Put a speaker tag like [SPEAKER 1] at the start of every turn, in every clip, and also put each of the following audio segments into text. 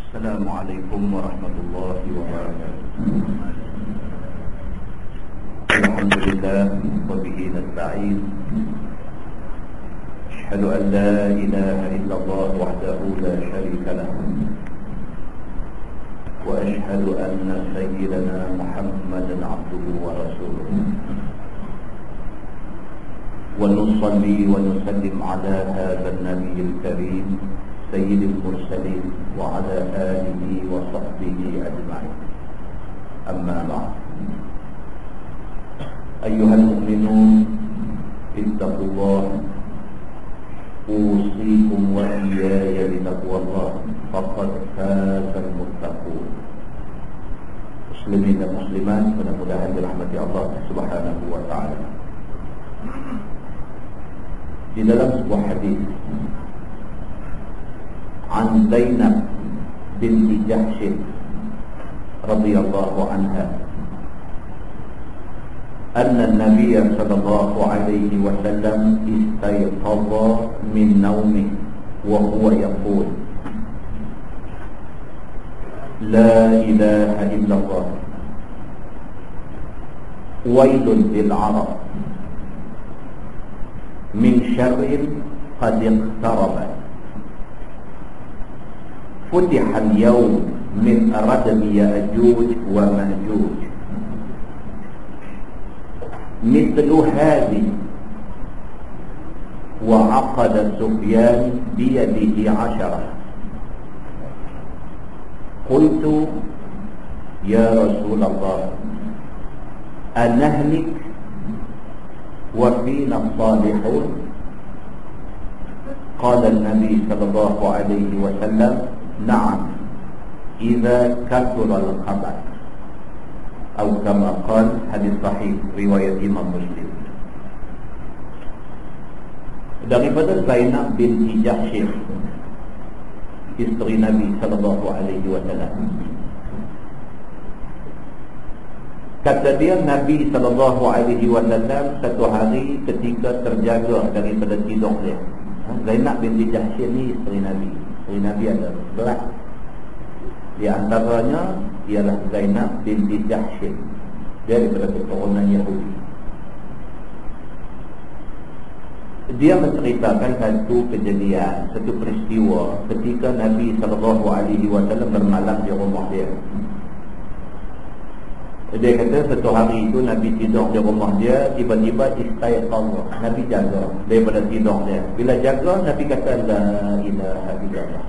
[SPEAKER 1] Assalamualaikum warahmatullahi wabarakatuh. Alhamdulillah wa bihi nasta'in. Asyhadu an la ilaha illallah wahdahu la syarika lah. Wa asyhadu anna sayyidana Muhammadan 'abduhu wa rasuluh. Wa nusalli wa nusallim ala hadzal nabiyil karim سيد المرسلين وعلى آله وصحبه أجمعين. أما بعد، أيها المؤمنون اتقوا الله، أوصيكم وإياي بتقوى الله، فقد فاز المتقون. Muslimin dan muslimat, mudah-mudahan dirahmati Allah Subhanahu wa taala. Di dalam sebuah hadis عن زينب بنت جحش رضي الله عنها أن النبي صلى الله عليه وسلم استيقظ من نومه وهو يقول لا إله إلا الله ويل للعرب من شر قد اقترب فتح اليوم من ردم يأجوج ومأجوج مثل هذه وعقد سفيان بيده 10. قلت يا رسول الله أنهلك وفينا الصالحون؟ قال النبي صلى الله عليه وسلم نعم إذا كثر الخبث أو كما قال. hadis sahih riwayat Imam Muslim. Daripada Zainab binti Jahsh, isteri Nabi sallallahu alaihi wasallam, kata dia, Nabi sallallahu alaihi wasallam satu hari ketika terjaga daripada tidur dia. Zainab binti Jahsh ni isteri Nabi. Isteri Nabi ada 11. Di antaranya ialah Zainab binti Jahsh, dia daripada keturunan Yahudi. Dia menceritakan satu kejadian, satu peristiwa ketika Nabi SAW bermalam di rumah dia. Dia kata satu hari itu Nabi tidur di rumah dia, tiba-tiba istaiqadha, Nabi jaga daripada tidur dia. Bila jaga, Nabi kata la ilaha illallah.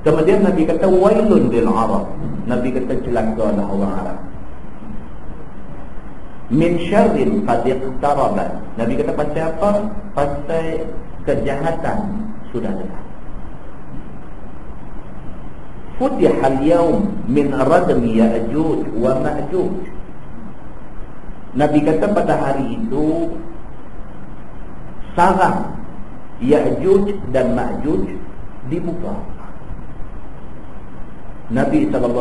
[SPEAKER 1] Kemudian Nabi kata wailun lil Arab, Nabi kata celakalah orang Arab. Min syarrin qad iqtarabat, Nabi kata pasal apa? Pasal kejahatan sudah dekat. Futihal yaum min radmi Ya'juj wa Ma'juj, Nabi kata pada hari itu sarang Ya'juj dan Ma'juj dibuka. Nabi SAW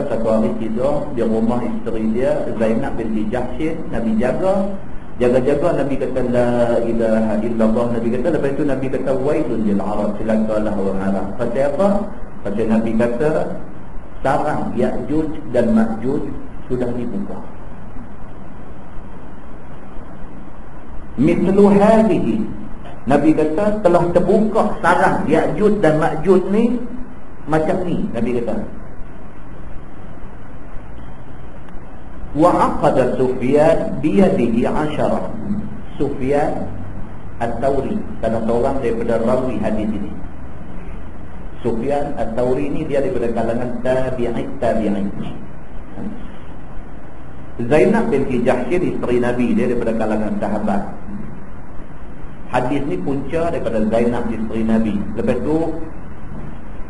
[SPEAKER 1] satu hari tidur di rumah isteri dia Zainab binti Jahsh. Nabi jaga, Nabi kata la ilaha illallah. Nabi kata, lepas itu Nabi kata wailun lil Arab, celakalah orang Arab. Pasal apa? Pasal Nabi kata sarang Ya'juj dan Ma'juj sudah dibuka. Mithlu hadhihi, Nabi kata telah terbuka sarang Ya'juj dan Ma'juj ni macam ni. Nabi kata wa aqada Sufyan biyadihi 10. Sufyan At-Tawri, salah seorang daripada rawi hadis ini. Sufyan At-Tawri ni dia daripada kalangan tabi'in. Zainab binti Jahsh isteri Nabi, dia daripada kalangan sahabat. Hadis ni punca daripada Zainab isteri Nabi. Lepas tu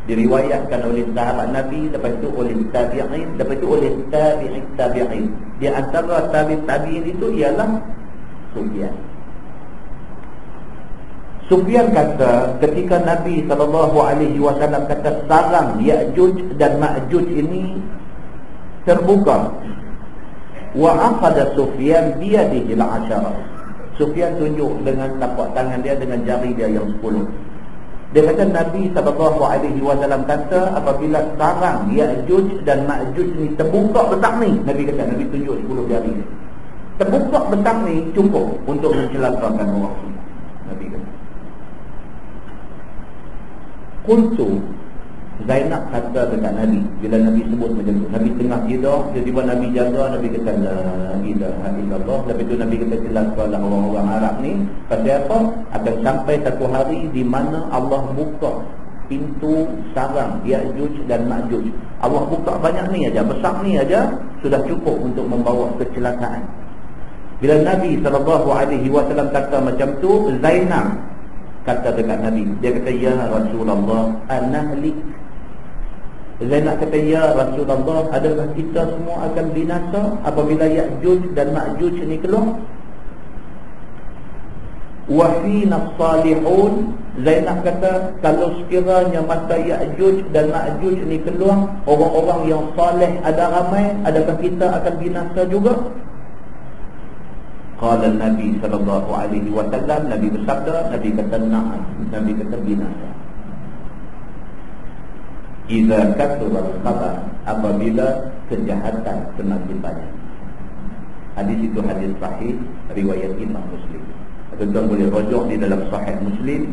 [SPEAKER 1] diriwayatkan oleh sahabat Nabi, lepas itu oleh tabi'in, lepas itu oleh tabi'in. Di antara tabi'in itu ialah Sufyan. Sufyan kata ketika Nabi SAW kata sarang Ya'juj dan Ma'juj ini terbuka, wa aqada Sufyan biyadihi 10. Sufyan tunjuk dengan tapak tangan dia dengan jari dia yang 10. Dia kata Nabi SAW kata apabila sarang Ya'juj dan Ma'juj ni terbuka betang ni, Nabi kata, Nabi tunjuk 10 jari ni, terbuka betang ni cukup untuk mencelakakan orang semua. Nabi kata. Qultu, Zainab kata dekat Nabi, bila Nabi sebut macam tu, Nabi tengah tidur, tiba-tiba Nabi jaga, Nabi kata la ilaha illallah. Lepas tu Nabi kata celakalah orang-orang Arab ni. Pasal apa? Akan sampai satu hari di mana Allah buka pintu sarang Ya'juj dan Ma'juj. Allah buka banyak ni aja, besar ni aja, sudah cukup untuk membawa kecelakaan. Bila Nabi SAW kata macam tu, Zainab kata dekat Nabi, dia kata, ya Rasulullah, anahlik. Zainab kata, ya Rasulullah, adakah kita semua akan binasa apabila Ya'juj dan Ma'juj ni keluar? Wa fina salihun. Zainab kata, kalau sekiranya masa Ya'juj dan Ma'juj ni keluar, orang-orang yang saleh ada ramai, adakah kita akan binasa juga? Qala Nabi SAW, Nabi bersabda, Nabi kata na'am, Nabi kata binasa. Iza kathural khabar, apabila kejahatan semakin banyak. Hadis itu hadis sahih riwayat Imam Muslim. Tuan-tuan boleh rujuk di dalam Sahih Muslim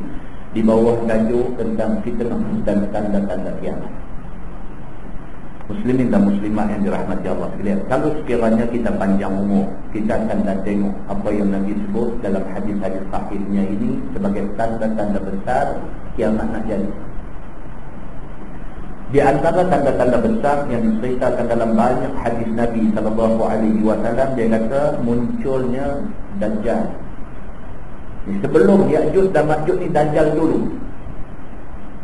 [SPEAKER 1] di bawah tajuk tentang fitnah dan tanda-tanda kiamat. Muslimin dan muslimat yang dirahmati Allah sekalian, kalau sekiranya kita panjang umur, kita akan tengok apa yang Nabi sebut dalam hadis-hadis sahihnya ini sebagai tanda-tanda besar kiamat nak jadi. Di antara tanda-tanda besar yang diceritakan dalam banyak hadis Nabi SAW, dia kata munculnya Dajjal. Sebelum Ya'juj dan Ma'juj ni, Dajjal dulu.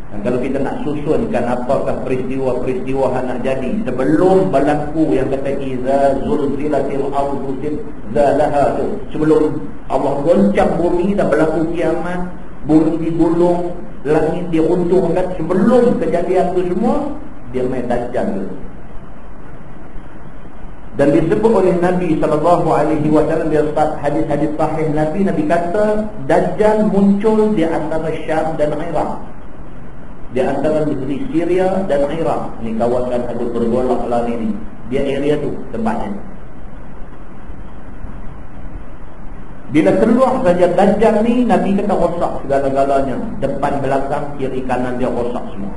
[SPEAKER 1] Dan kalau kita nak susunkan apakah peristiwa-peristiwa yang nak jadi sebelum berlaku yang kata iza zulzilatil ardu zilzalaha tu, sebelum Allah goncang bumi dan berlaku kiamat, bumi digulung, langit diruntuhkan, sebelum kejadian itu semua, dia main Dajjal dulu. Dan disebut oleh Nabi SAW di hadis-hadis sahih Nabi kata Dajjal muncul di antara Syam dan Iraq, di antara negeri Syria dan Iraq. Ni kawasan ada bergolak lah ni, dia area tu tempatnya. Bila keluar saja Dajjal ni, Nabi kata rosak segala-galanya, depan belakang kiri kanan dia rosak semua.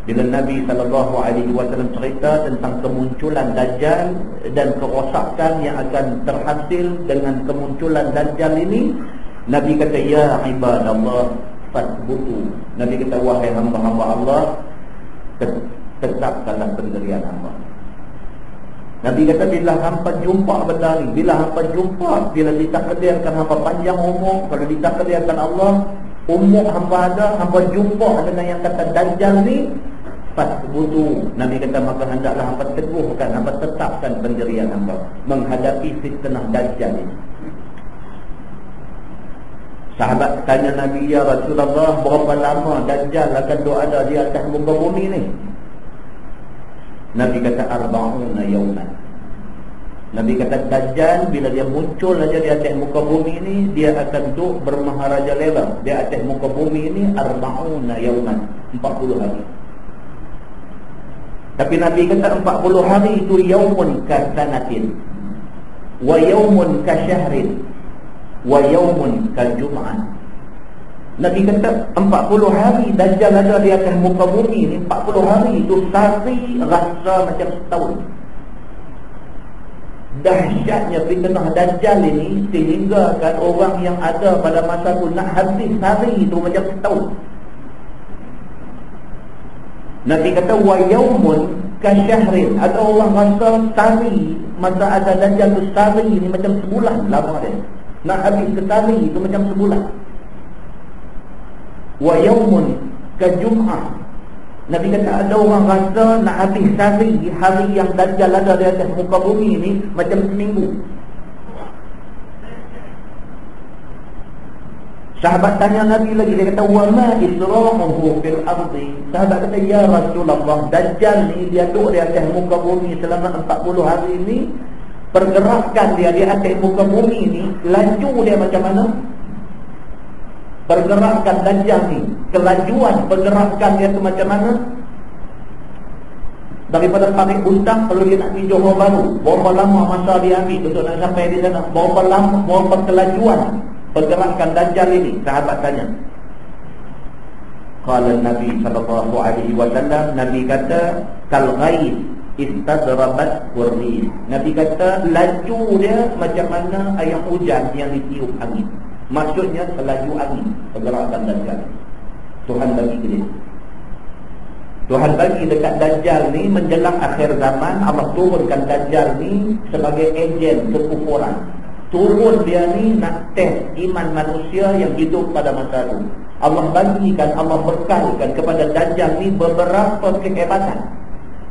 [SPEAKER 1] Bila Nabi SAW cerita tentang kemunculan Dajjal dan kerosakan yang akan terhasil dengan kemunculan Dajjal ini, Nabi kata, ya ibadallah fatbutu. Nabi kata, wahai hamba-hamba Allah, tetapkanlah pendirian hamba. Nabi kata, bila hampa jumpa benda ni, bila hampa jumpa, bila ditakdirkan hampa panjang umur, kalau ditakdirkan Allah umur hampa ada, hampa jumpa dengan yang kata Dajjal ni, fatbutu. Nabi kata, maka hendaklah hampa teguhkan, hampa tetapkan pendirian hampa menghadapi fitnah Dajjal ini. Sahabat tanya Nabi, ya Rasulullah, berapa lama Dajjal akan ada di atas muka bumi ni? Nabi kata, arba'una yawman. Nabi kata, Dajjal bila dia muncul aja di atas muka bumi ni, dia akan duduk bermaharaja lela di atas muka bumi ni arba'una yawman, 40 hari. Tapi Nabi kata 40 hari itu yaumun kasanatin, wa yaumun kasyahrin, wa yaumun kajum'an. Nabi kata 40 hari Dajjal ada di atas muka bumi ni, 40 hari itu sehari rasa macam setahun. Dahsyatnya fitnah Dajjal ini sehingga kan orang yang ada pada masa itu nak habis hari itu macam setahun. Nabi kata wa yaumun kasyahrin, ada orang rasa sehari masa ada Dajjal tu sehari ni macam sebulan lama dia. Nak habis ke sehari itu macam sebulan. Wa yaumun kajum'ah. Nabi kata ada orang rasa nak habis sehari, hari yang Dajjal ada di atas muka bumi ni macam seminggu. Sahabat tanya Nabi lagi, dia kata wa ma isra'uhu fil ardi. Sahabat kata, ya Rasulullah, Dajjal ni dia duduk di atas muka bumi selama 40 hari ni, pergerakan dia di atas muka bumi ni, laju dia macam mana? pergerakan Dajjal ni, kelajuan pergerakan dia tu macam mana? Daripada Parit Untang, kalau dia nak pergi Johor Bahru, berapa lama masa dia ambil untuk nak sampai di sana? Berapa lama, berapa kelajuan pergerakan Dajjal ini? Sahabat tanya. Qala Nabi sallallahu alaihi wasallam, Nabi kata kal ghaiz istadrabat qurri. Nabi kata laju dia macam mana air hujan yang ditiup angin. Maksudnya selaju angin pergerakan Dajjal. Tuhan bagi dia. Tuhan bagi dekat Dajjal ni menjelang akhir zaman, Allah turunkan Dajjal ni sebagai ejen kekufuran. Turun dia ni nak test iman manusia yang hidup pada masa itu. Allah bagikan, Allah bekalkan kepada Dajjal ni beberapa kehebatan.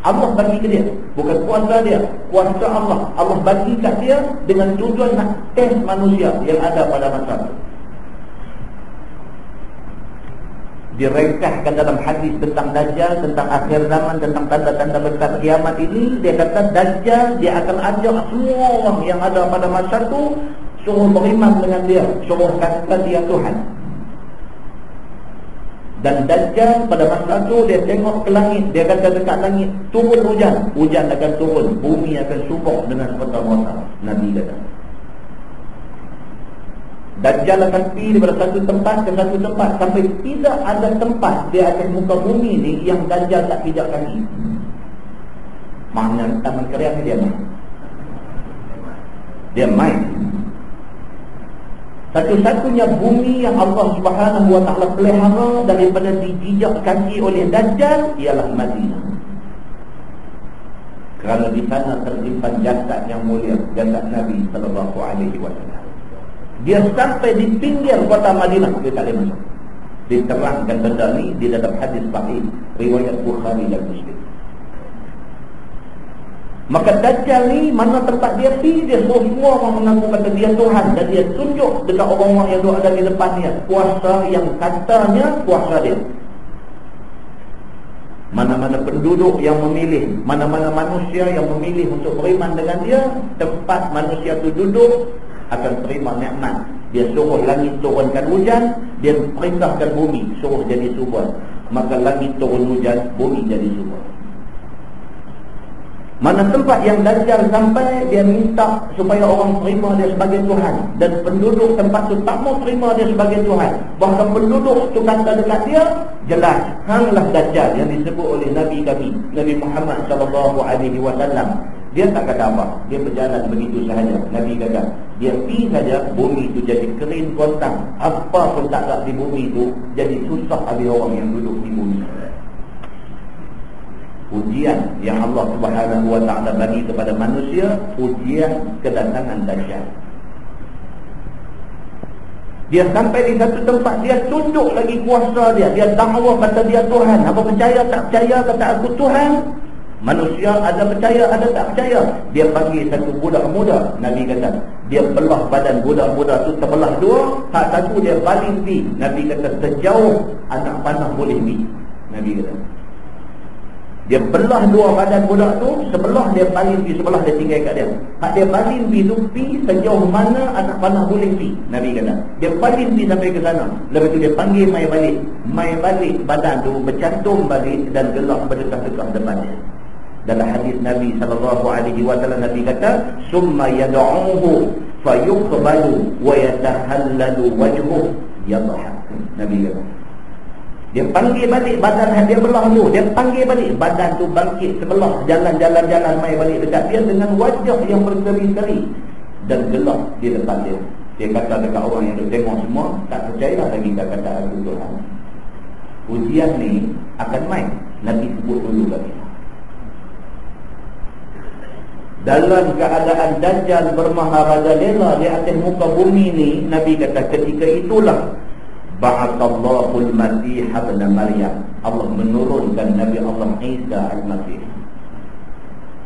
[SPEAKER 1] Allah bagi ke dia, bukan kuasa dia, kuasa Allah. Allah bagi kat dia dengan tujuan nak test manusia yang ada pada masa itu. Direngkahkan dalam hadis tentang Dajjal, tentang akhir zaman, tentang tanda-tanda besar kiamat ini. Dia kata Dajjal, dia akan ajak semua orang yang ada pada masa itu suruh beriman dengan dia, suruh kata dia Tuhan. Dan Dajjal pada masa itu dia tengok ke langit, dia kata dekat langit turun hujan, hujan akan turun, bumi akan subur dengan semata-mata. Nabi kata Dajjal akan pergi daripada satu tempat ke satu tempat sampai tidak ada tempat di atas muka bumi ni yang Dajjal tak pijak kaki. Maknanya taman kerja ni dia main. Dia main. Satu-satunya bumi yang Allah Subhanahu wa ta'ala pelihara daripada dijijak kaki oleh Dajjal ialah Madinah. Kerana di sana tersimpan jasad yang mulia, jasad Nabi sallallahu alaihi wasallam. Dia sampai di pinggir kota Madinah, dia tak boleh masuk. Diterangkan benda ni di dalam hadis sahih riwayat Bukhari dan Muslim. Maka Dajjal ni mana tempat dia pergi, dia suruh semua orang mengaku kata dia Tuhan, dan dia tunjuk dekat orang-orang yang ada di depan dia kuasa yang katanya kuasa dia. Mana-mana penduduk yang memilih, mana-mana manusia yang memilih untuk beriman dengan dia, tempat manusia itu duduk akan terima nikmat. Dia suruh langit turunkan hujan, dia perintahkan bumi suruh jadi subur. Maka langit turun hujan, bumi jadi subur. Mana tempat yang Dajjal sampai, dia minta supaya orang terima dia sebagai Tuhan, dan penduduk tempat tu tak mau terima dia sebagai Tuhan. Bahkan penduduk tu kata dekat dia, jelas hanglah Dajjal yang disebut oleh Nabi kami, Nabi Muhammad sallallahu alaihi wasallam. Dia tak kata apa, dia berjalan begitu sahaja. Nabi kata dia pergi saja, bumi itu jadi kering kontang. Apa pun tak ada di bumi itu, jadi susah habis orang yang duduk di bumi. Ujian yang Allah Subhanahu wa ta'ala bagi kepada manusia, ujian kedatangan Dajjal. Dia sampai di satu tempat, dia tunjuk lagi kuasa dia. Dia dakwa kata dia Tuhan. Apa percaya tak percaya kata aku Tuhan. Manusia ada percaya, ada tak percaya. Dia panggil satu budak muda. Nabi kata dia belah badan budak muda tu terbelah dua. Hak satu dia baling pi. Nabi kata sejauh anak panah boleh pi. Nabi kata dia belah dua badan budak tu, sebelah dia baling pi, sebelah dia tinggal kat dia. Hak dia baling pi tu pi sejauh mana anak panah boleh pi. Nabi kata dia baling pi sampai ke sana. Lepas tu dia panggil mai balik. Mai balik badan tu bercantum balik dan gelak berdekah-dekah depan dia. Dalam hadis Nabi sallallahu alaihi wasallam, Nabi kata summa yad'uhu fayuqbalu wa yatahallalu wajhuhu yadhhak. Nabi kata dia panggil balik badan dia belah tu, dia panggil balik badan tu bangkit sebelah, jalan-jalan mai balik dekat dia dengan wajah yang berseri-seri dan gelap di depan dia. Dia kata dekat orang yang duk tengok semua, tak percaya lagi kata aku Tuhan. Ujian ni akan main. Nabi sebut dulu lagi. Dalam keadaan Dajjal bermaharajalela di atas muka bumi ni, Nabi kata ketika itulah ba'athallahul Masih ibn Maryam. Allah menurunkan Nabi Allah Isa al-Masih.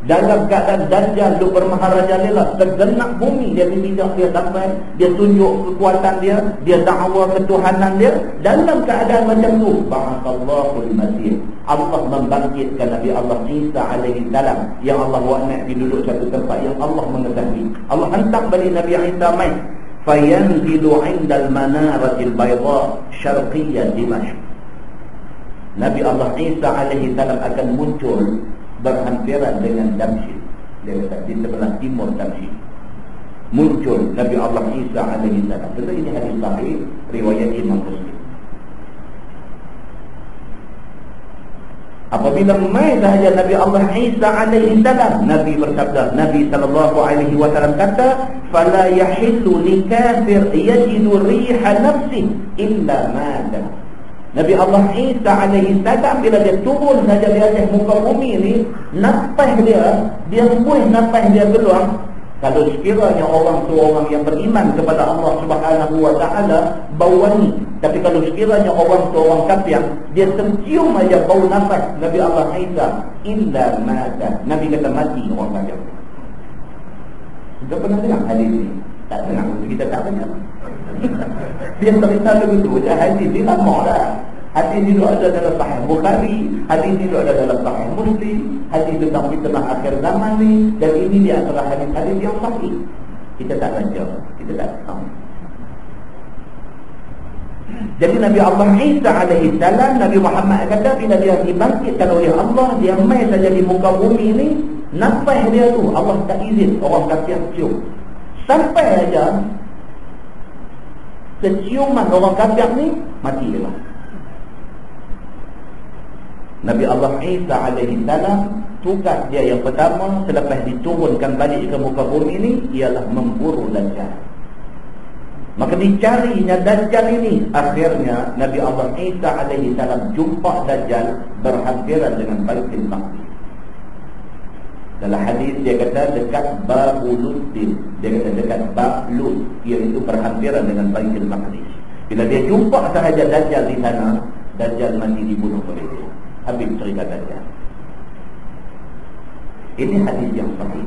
[SPEAKER 1] Dalam keadaan Dajjal tu bermaharajalela, segenap bumi dia tidak dia sampai, dia tunjuk kekuatan dia, dia dakwa ketuhanan dia. Dalam keadaan macam tu, ba'athallahul Masih, Allah membangkitkan Nabi Allah Isa alaihi salam, yang Allah buat nak duduk satu tempat yang Allah mengetahui. Allah hantar balik Nabi Isa mai. fayanzilu 'inda al-manaratil bayda syarqiyyah Dimashq. Nabi Allah Isa alaihi salam akan muncul berhampiran dengan Damsyik. Dia kata di sebelah timur Damsyik muncul Nabi Allah Isa alaihi salam. Tentu ini hadis sahih riwayat Imam Muslim. Apabila mai sahaja Nabi Allah Isa alaihi salam, Nabi bersabda, Nabi sallallahu alaihi wasallam kata, "Fala yahillu likafir yajidu riha nafsi illa mata." Nabi Allah Isa alaihi salam bila dia turun saja di atas muka bumi ni, nafas dia buih nafas dia keluar. Kalau sekiranya orang tu orang yang beriman kepada Allah Subhanahu wa taala, bau wangi. Tapi kalau sekiranya orang tu orang kafir, dia tercium aja bau nafas Nabi Allah Isa, illa mata. Nabi kata mati orang kafir. Kita pernah dengar hadis ini? Tak dengar, kita tak dengar. Dia cerita begitu, hadis ini lama dah. Hadis itu ada dalam Sahih Bukhari, hadis itu ada dalam Sahih Muslim, hadis tentang fitnah akhir zaman ni, dan ini di antara hadis-hadis yang sahih. Kita tak baca, kita tak tahu. Jadi Nabi Allah Isa alaihi salam, Nabi Muhammad kata bila dia dibangkitkan oleh Allah, dia mai saja di muka bumi ni, nafas dia tu Allah tak izin orang kafir cium. Sampai aja keciuman orang kafir ni, mati dia lah. Nabi Allah Isa alaihi salam, tugas dia yang pertama selepas diturunkan balik ke muka bumi ini ialah memburu Dajjal. Maka dicarinya Dajjal ini. Akhirnya Nabi Allah Isa alaihi salam jumpa Dajjal berhampiran dengan Baitul Maqdis. Dalam hadis dia kata dekat Babul Luddin. Dia kata dekat Bab Lut, iaitu berhampiran dengan Baitul Maqdis. Bila dia jumpa sahaja Dajjal di sana, Dajjal mati dibunuh oleh dia. Habis cerita Dajjal. Ini hadis yang sahih.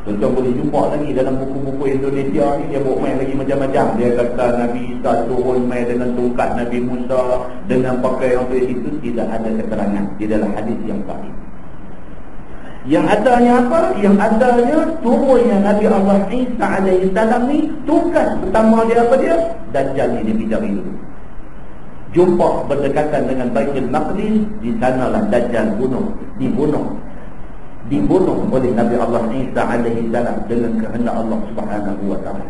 [SPEAKER 1] Tuan-tuan boleh jumpa lagi dalam buku-buku Indonesia ni. Dia buat main lagi macam-macam. Dia kata Nabi Isa turun main dengan tongkat Nabi Musa dengan pakai yang itu. Tidak ada keterangan di dalam hadis yang sahih. Yang adanya apa? Yang adanya turunnya Nabi Allah Isa alaihi salam ni, tugas pertama dia apa dia? Dajjal ni dia bicari dulu. Jumpa berdekatan dengan Baitul Maqdis, di sanalah Dajjal dibunuh oleh Nabi Allah Isa alaihi salam dengan kehendak Allah Subhanahu wa taala.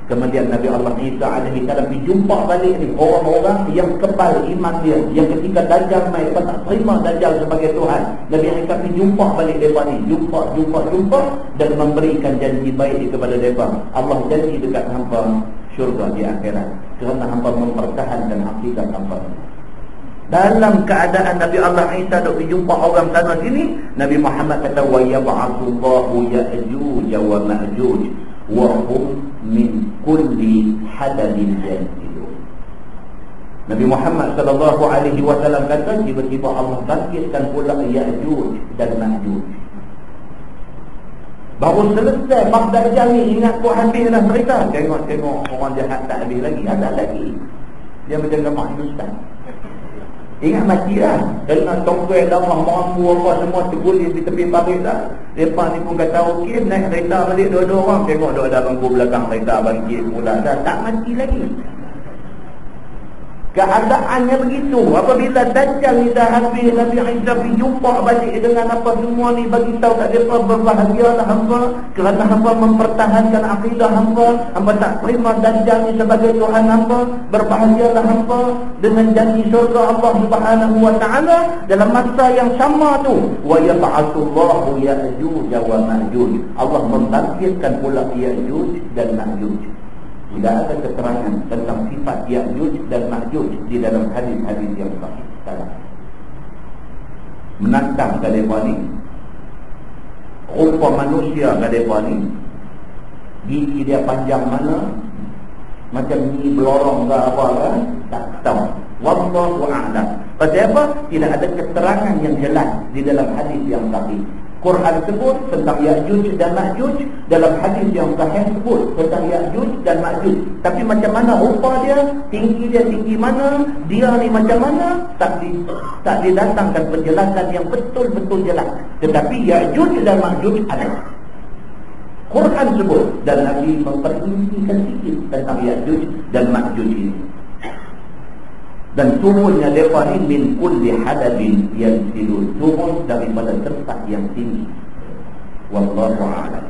[SPEAKER 1] Kemudian Nabi Allah Isa alaihi salam dijumpa balik ni orang-orang yang kebal iman dia, yang ketika Dajjal mai tak terima Dajjal sebagai Tuhan. Nabi Isa dijumpa balik depa ni, jumpa dan memberikan janji baik kepada depa. Allah janji dekat hamba syurga di akhirat kerana hamba mempertahankan akidah hamba. Dalam keadaan Nabi Allah Isa dok berjumpa orang sana sini, Nabi Muhammad kata wa yab'atsullahu ya'juj wa ma'juj wa hum min kulli hadadin yanzilun. Nabi Muhammad sallallahu alaihi wasallam kata tiba-tiba Allah bangkitkan pula Ya'juj dan Ma'juj. Baru selesai bab Dajjal ni, ingat pun habis dah cerita. Tengok orang jahat tak habis lagi, ada lagi. Dia macam gambar Hindustan. Ingat mati lah. Dengan tongkai darah mampu apa semua terguling di tepi parit dah. Lepas ni pun kata okey, naik kereta balik dua-dua orang. Tengok dua ada bangku belakang kereta bangkit pula dah. Tak mati lagi. Keadaannya begitu. Apabila Dajjal ni dah habis, Nabi Isa pergi jumpa balik dengan apa semua ni, bagi tahu kat mereka berbahagialah hamba kerana hamba mempertahankan akidah hamba. Hamba tak terima Dajjal ni sebagai Tuhan hamba. Berbahagialah hamba dengan janji syurga Allah Subhanahu wa taala. Dalam masa yang sama tu, wa yab'atsullahu Ya'juj wa Ma'juj. Allah membangkitkan pula Ya'juj dan Ma'juj. Tidak ada keterangan tentang sifat Ya'juj dan Ma'juj di dalam hadis-hadis yang sahih. Menantang ke mereka ni, rupa manusia ke mereka ni, gigi dia panjang mana, macam ni belorong ke apa kan, tak tahu. Wallahu a'lam. Pasal apa? Tidak ada keterangan yang jelas di dalam hadis yang sahih. Quran sebut tentang Ya'juj dan Ma'juj, dalam hadis yang sahih sebut tentang Ya'juj dan Ma'juj. Tapi macam mana rupa dia, tinggi dia tinggi mana, dia ni macam mana, tak didatangkan penjelasan yang betul-betul jelas. Tetapi Ya'juj dan Ma'juj ada. Quran sebut, dan Nabi memperincikan sikit tentang Ya'juj dan Ma'juj ini. Dan turunnya mereka ni min kulli hadabin yansilun, turun daripada tempat yang tinggi. Wallahu a'lam.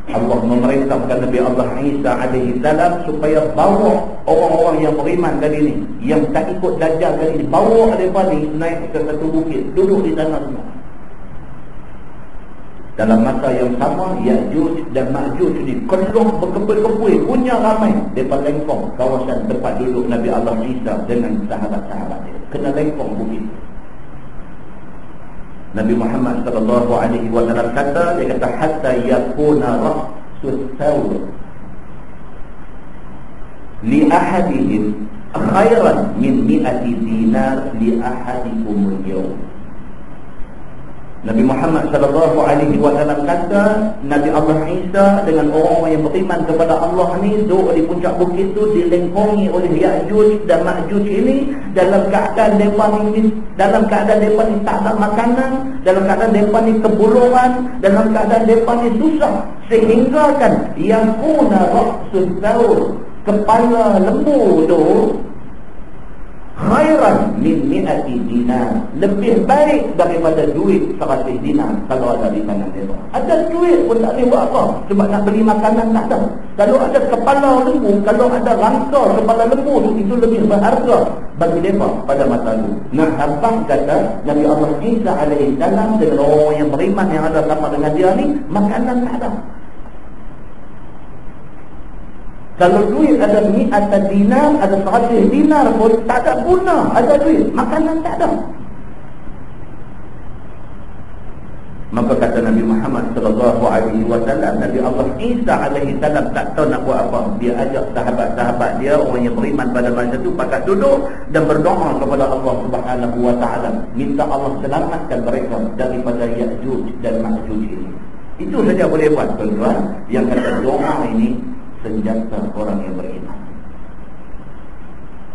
[SPEAKER 1] Allah memerintahkan Nabi Allah Isa alaihi salam supaya bawa orang-orang yang beriman kali ni, yang tak ikut Dajjal kali ni, bawa mereka ni naik ke satu bukit, duduk di sana semua. Dalam masa yang sama, Ya'juj dan Ma'juj ni keluh berkepul-kepul, punya ramai. Mereka lengkong kawasan tempat duduk Nabi Allah Isa dengan sahabat-sahabat dia. Kena lengkong bukit. Nabi Muhammad sallallahu alaihi wasallam kata, dia kata hatta yakuna ra'sus thawr li ahadihim khairan min 100 dinar li ahadikum al-yawm. Nabi Muhammad sallallahu alaihi wasallam kata, Nabi Allah Isa dengan orang-orang yang beriman kepada Allah ni duduk di puncak bukit tu, dilengkongi oleh Ya'juj dan Ma'juj ini dalam keadaan mereka ni, dalam keadaan mereka ni tak ada makanan, dalam keadaan mereka ni kebuluran, dalam keadaan mereka ni susah, sehingga kan yang kuna ra'sus thawr, kepala lembu tu khairan min 100 dinar, lebih baik daripada duit 100 dinar kalau ada di tangan mereka. Ada duit pun tak boleh buat apa, sebab nak beli makanan tak ada. Kalau ada kepala lembu, kalau ada rangka kepala lembu tu, itu lebih berharga bagi mereka pada masa itu. Nah, abang kata Nabi Allah Isa alaihi salam dengan orang yang beriman yang ada sama dengan dia ni, makanan tak ada. Kalau duit ada 100 dinar, ada 100 dinar pun tak ada guna. Ada duit, makanan tak ada. Maka kata Nabi Muhammad sallallahu alaihi wasallam, Nabi Allah Isa alaihi salam tak tahu nak buat apa. Dia ajak sahabat-sahabat dia, orang yang beriman pada masa itu, pakat duduk dan berdoa kepada Allah Subhanahu wa taala, minta Allah selamatkan mereka daripada Ya'juj dan Ma'juj ini. Itu saja boleh buat, tuan-tuan. Yang kata doa ini senjata orang yang beriman.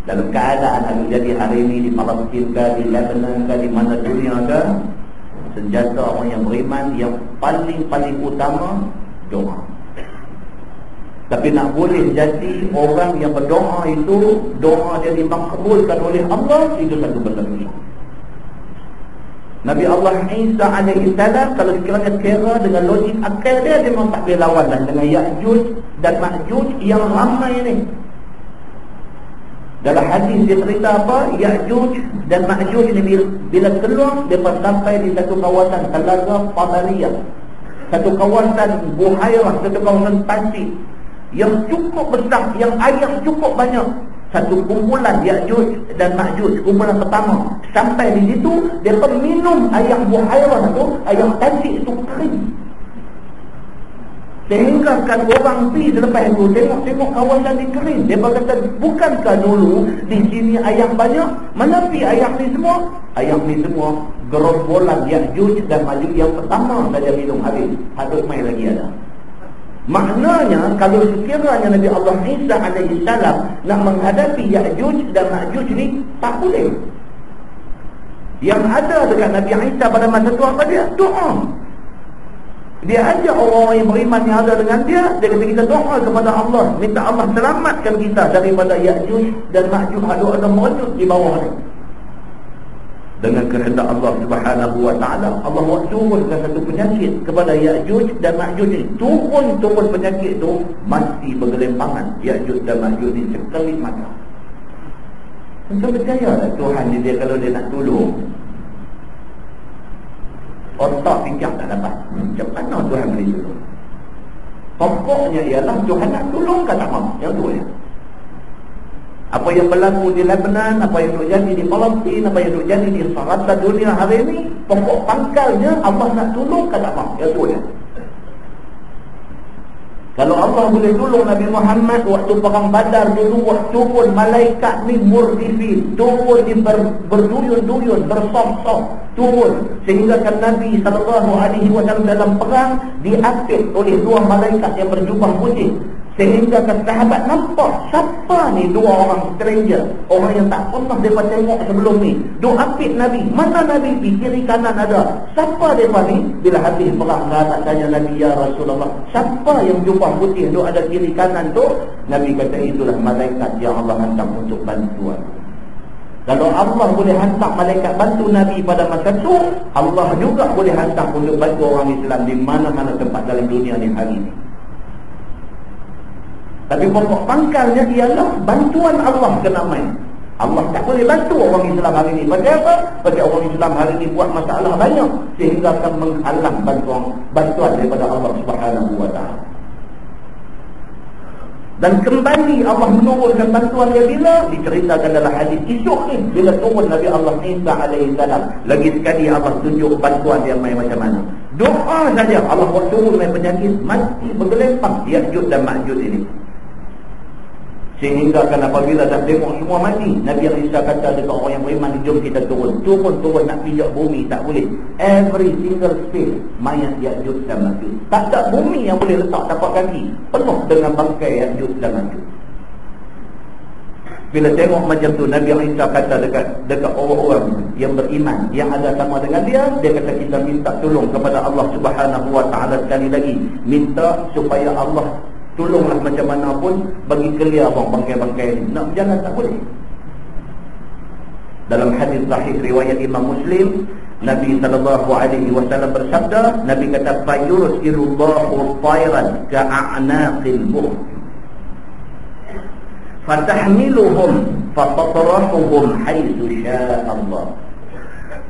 [SPEAKER 1] Dalam keadaan yang jadi hari ini di Palestin ke, di Lebanon ke, di mana dunia ke, senjata orang yang beriman yang paling utama doa. Tapi nak boleh jadi orang yang berdoa itu, doa dia dimakbulkan oleh Allah, itu satu benda susah. Nabi Allah Isa alaihi salam kalau sekiranya kira dengan logik akal dia memang tak boleh lawan dengan Ya'juj dan Ma'juj yang ramai ni. Dalam hadis dia cerita apa? Ya'juj dan Ma'juj ni bila keluar, mereka sampai di satu kawasan Telaga Padariyah, satu kawasan buhairah, satu kawasan pasir yang cukup besar, yang air cukup banyak. Satu kumpulan Ya'juj dan Ma'juj, kumpulan pertama sampai di situ, mereka minum air buhairah tu, air tasik itu kering. Sehingga kan orang pergi selepas itu tengok kawasan ni kering. Mereka kata, bukankah dulu di sini air banyak? Mana pergi air ni semua? Air ni semua gerombolan Ya'juj dan Ma'juj yang pertama saja minum habis. Hadut mai lagi ada. Maknanya kalau sekiranya Nabi Allah Isa alaihi salam nak menghadapi Ya'juj dan Ma'juj ni, tak boleh. Yang ada dekat Nabi Isa pada masa itu apa dia? Doa. Dia ajak orang-orang yang beriman yang ada dengan dia, dia kata kita doa kepada Allah, minta Allah selamatkan kita daripada Ya'juj dan Ma'juj ada merejut di bawah ni. Dengan kehendak Allah Subhanahu wa taala, Allah buat turunkan satu penyakit kepada Ya'juj dan Ma'juj ni. Turun penyakit tu mati bergelimpangan Ya'juj dan Ma'juj ni sekali mata. Entah percayalah Tuhan ni, dia kalau dia nak tolong, otak fikir tak dapat. Macam mana Tuhan boleh tolong? Pokoknya ialah Tuhan nak tolong kan tak mahu. Yang tu ya. Apa yang berlaku di Lebanon, apa yang terjadi di Palestin, apa yang terjadi di seluruh dunia hari ini, pokok pangkalnya Allah nak tolong kan tak mahu. Yang tu ya. Kalau Allah boleh tolong Nabi Muhammad waktu perang Badar dulu, waktu pun malaikat ni murdifin, turun ni berduyun-duyun, bersop-sop, turun sehingga kan Nabi SAW dalam perang diapit oleh dua malaikat yang berjubah putih, Sehingga kan sahabat nampak siapa ni dua orang stranger, orang yang tak pernah mereka tengok sebelum ni. Duk apit Nabi. Mana Nabi di kiri kanan ada? Siapa mereka ni? Bila habis perang nak tanya Nabi, ya Rasulullah, siapa yang jubah putih duk ada kiri kanan tu? Nabi kata, itulah malaikat yang Allah hantar untuk bantuan. Kalau Allah boleh hantar malaikat bantu Nabi pada masa tu, Allah juga boleh hantar untuk bantu orang Islam di mana-mana tempat dalam dunia ni hari ini. Tapi pokok pangkalnya ialah bantuan Allah kena main. Allah tak boleh bantu orang Islam hari ini. Pasal apa? Pasal orang Islam hari ini buat masalah banyak sehingga akan menghalang bantuan daripada Allah Subhanahu wa taala. Dan kembali Allah menurunkan bantuan dia bila diceritakan dalam hadis esok ni, bila turun Nabi Allah Isa alaihi salam. Lagi sekali Allah tunjuk bantuan dia main macam mana. Doa saja Allah buat turun main penyakit mati bergelempang Ya'juj dan Ma'juj ini. Sehingga kan apabila dah tengok semua mati, Nabi Isa kata dekat orang yang beriman, jom kita turun nak pijak bumi, tak boleh. Every single space mayat Ya'juj dan Ma'juj. Tak ada bumi yang boleh letak tapak kaki, penuh dengan bangkai Ya'juj dan Ma'juj. Bila tengok macam tu, Nabi Isa kata dekat orang-orang yang beriman yang ada sama dengan dia kata kita minta tolong kepada Allah Subhanahu wa taala sekali lagi, minta supaya Allah tolonglah macam mana pun bagi clear bangkai-bangkai ini. Nak berjalan tak boleh. Dalam hadis sahih riwayat Imam Muslim, Nabi SAW bersabda, Nabi kata, fayursilullahu tayran ka'anaqil buh fatahmiluhum fatatrahuhum haitsu syaa Allah.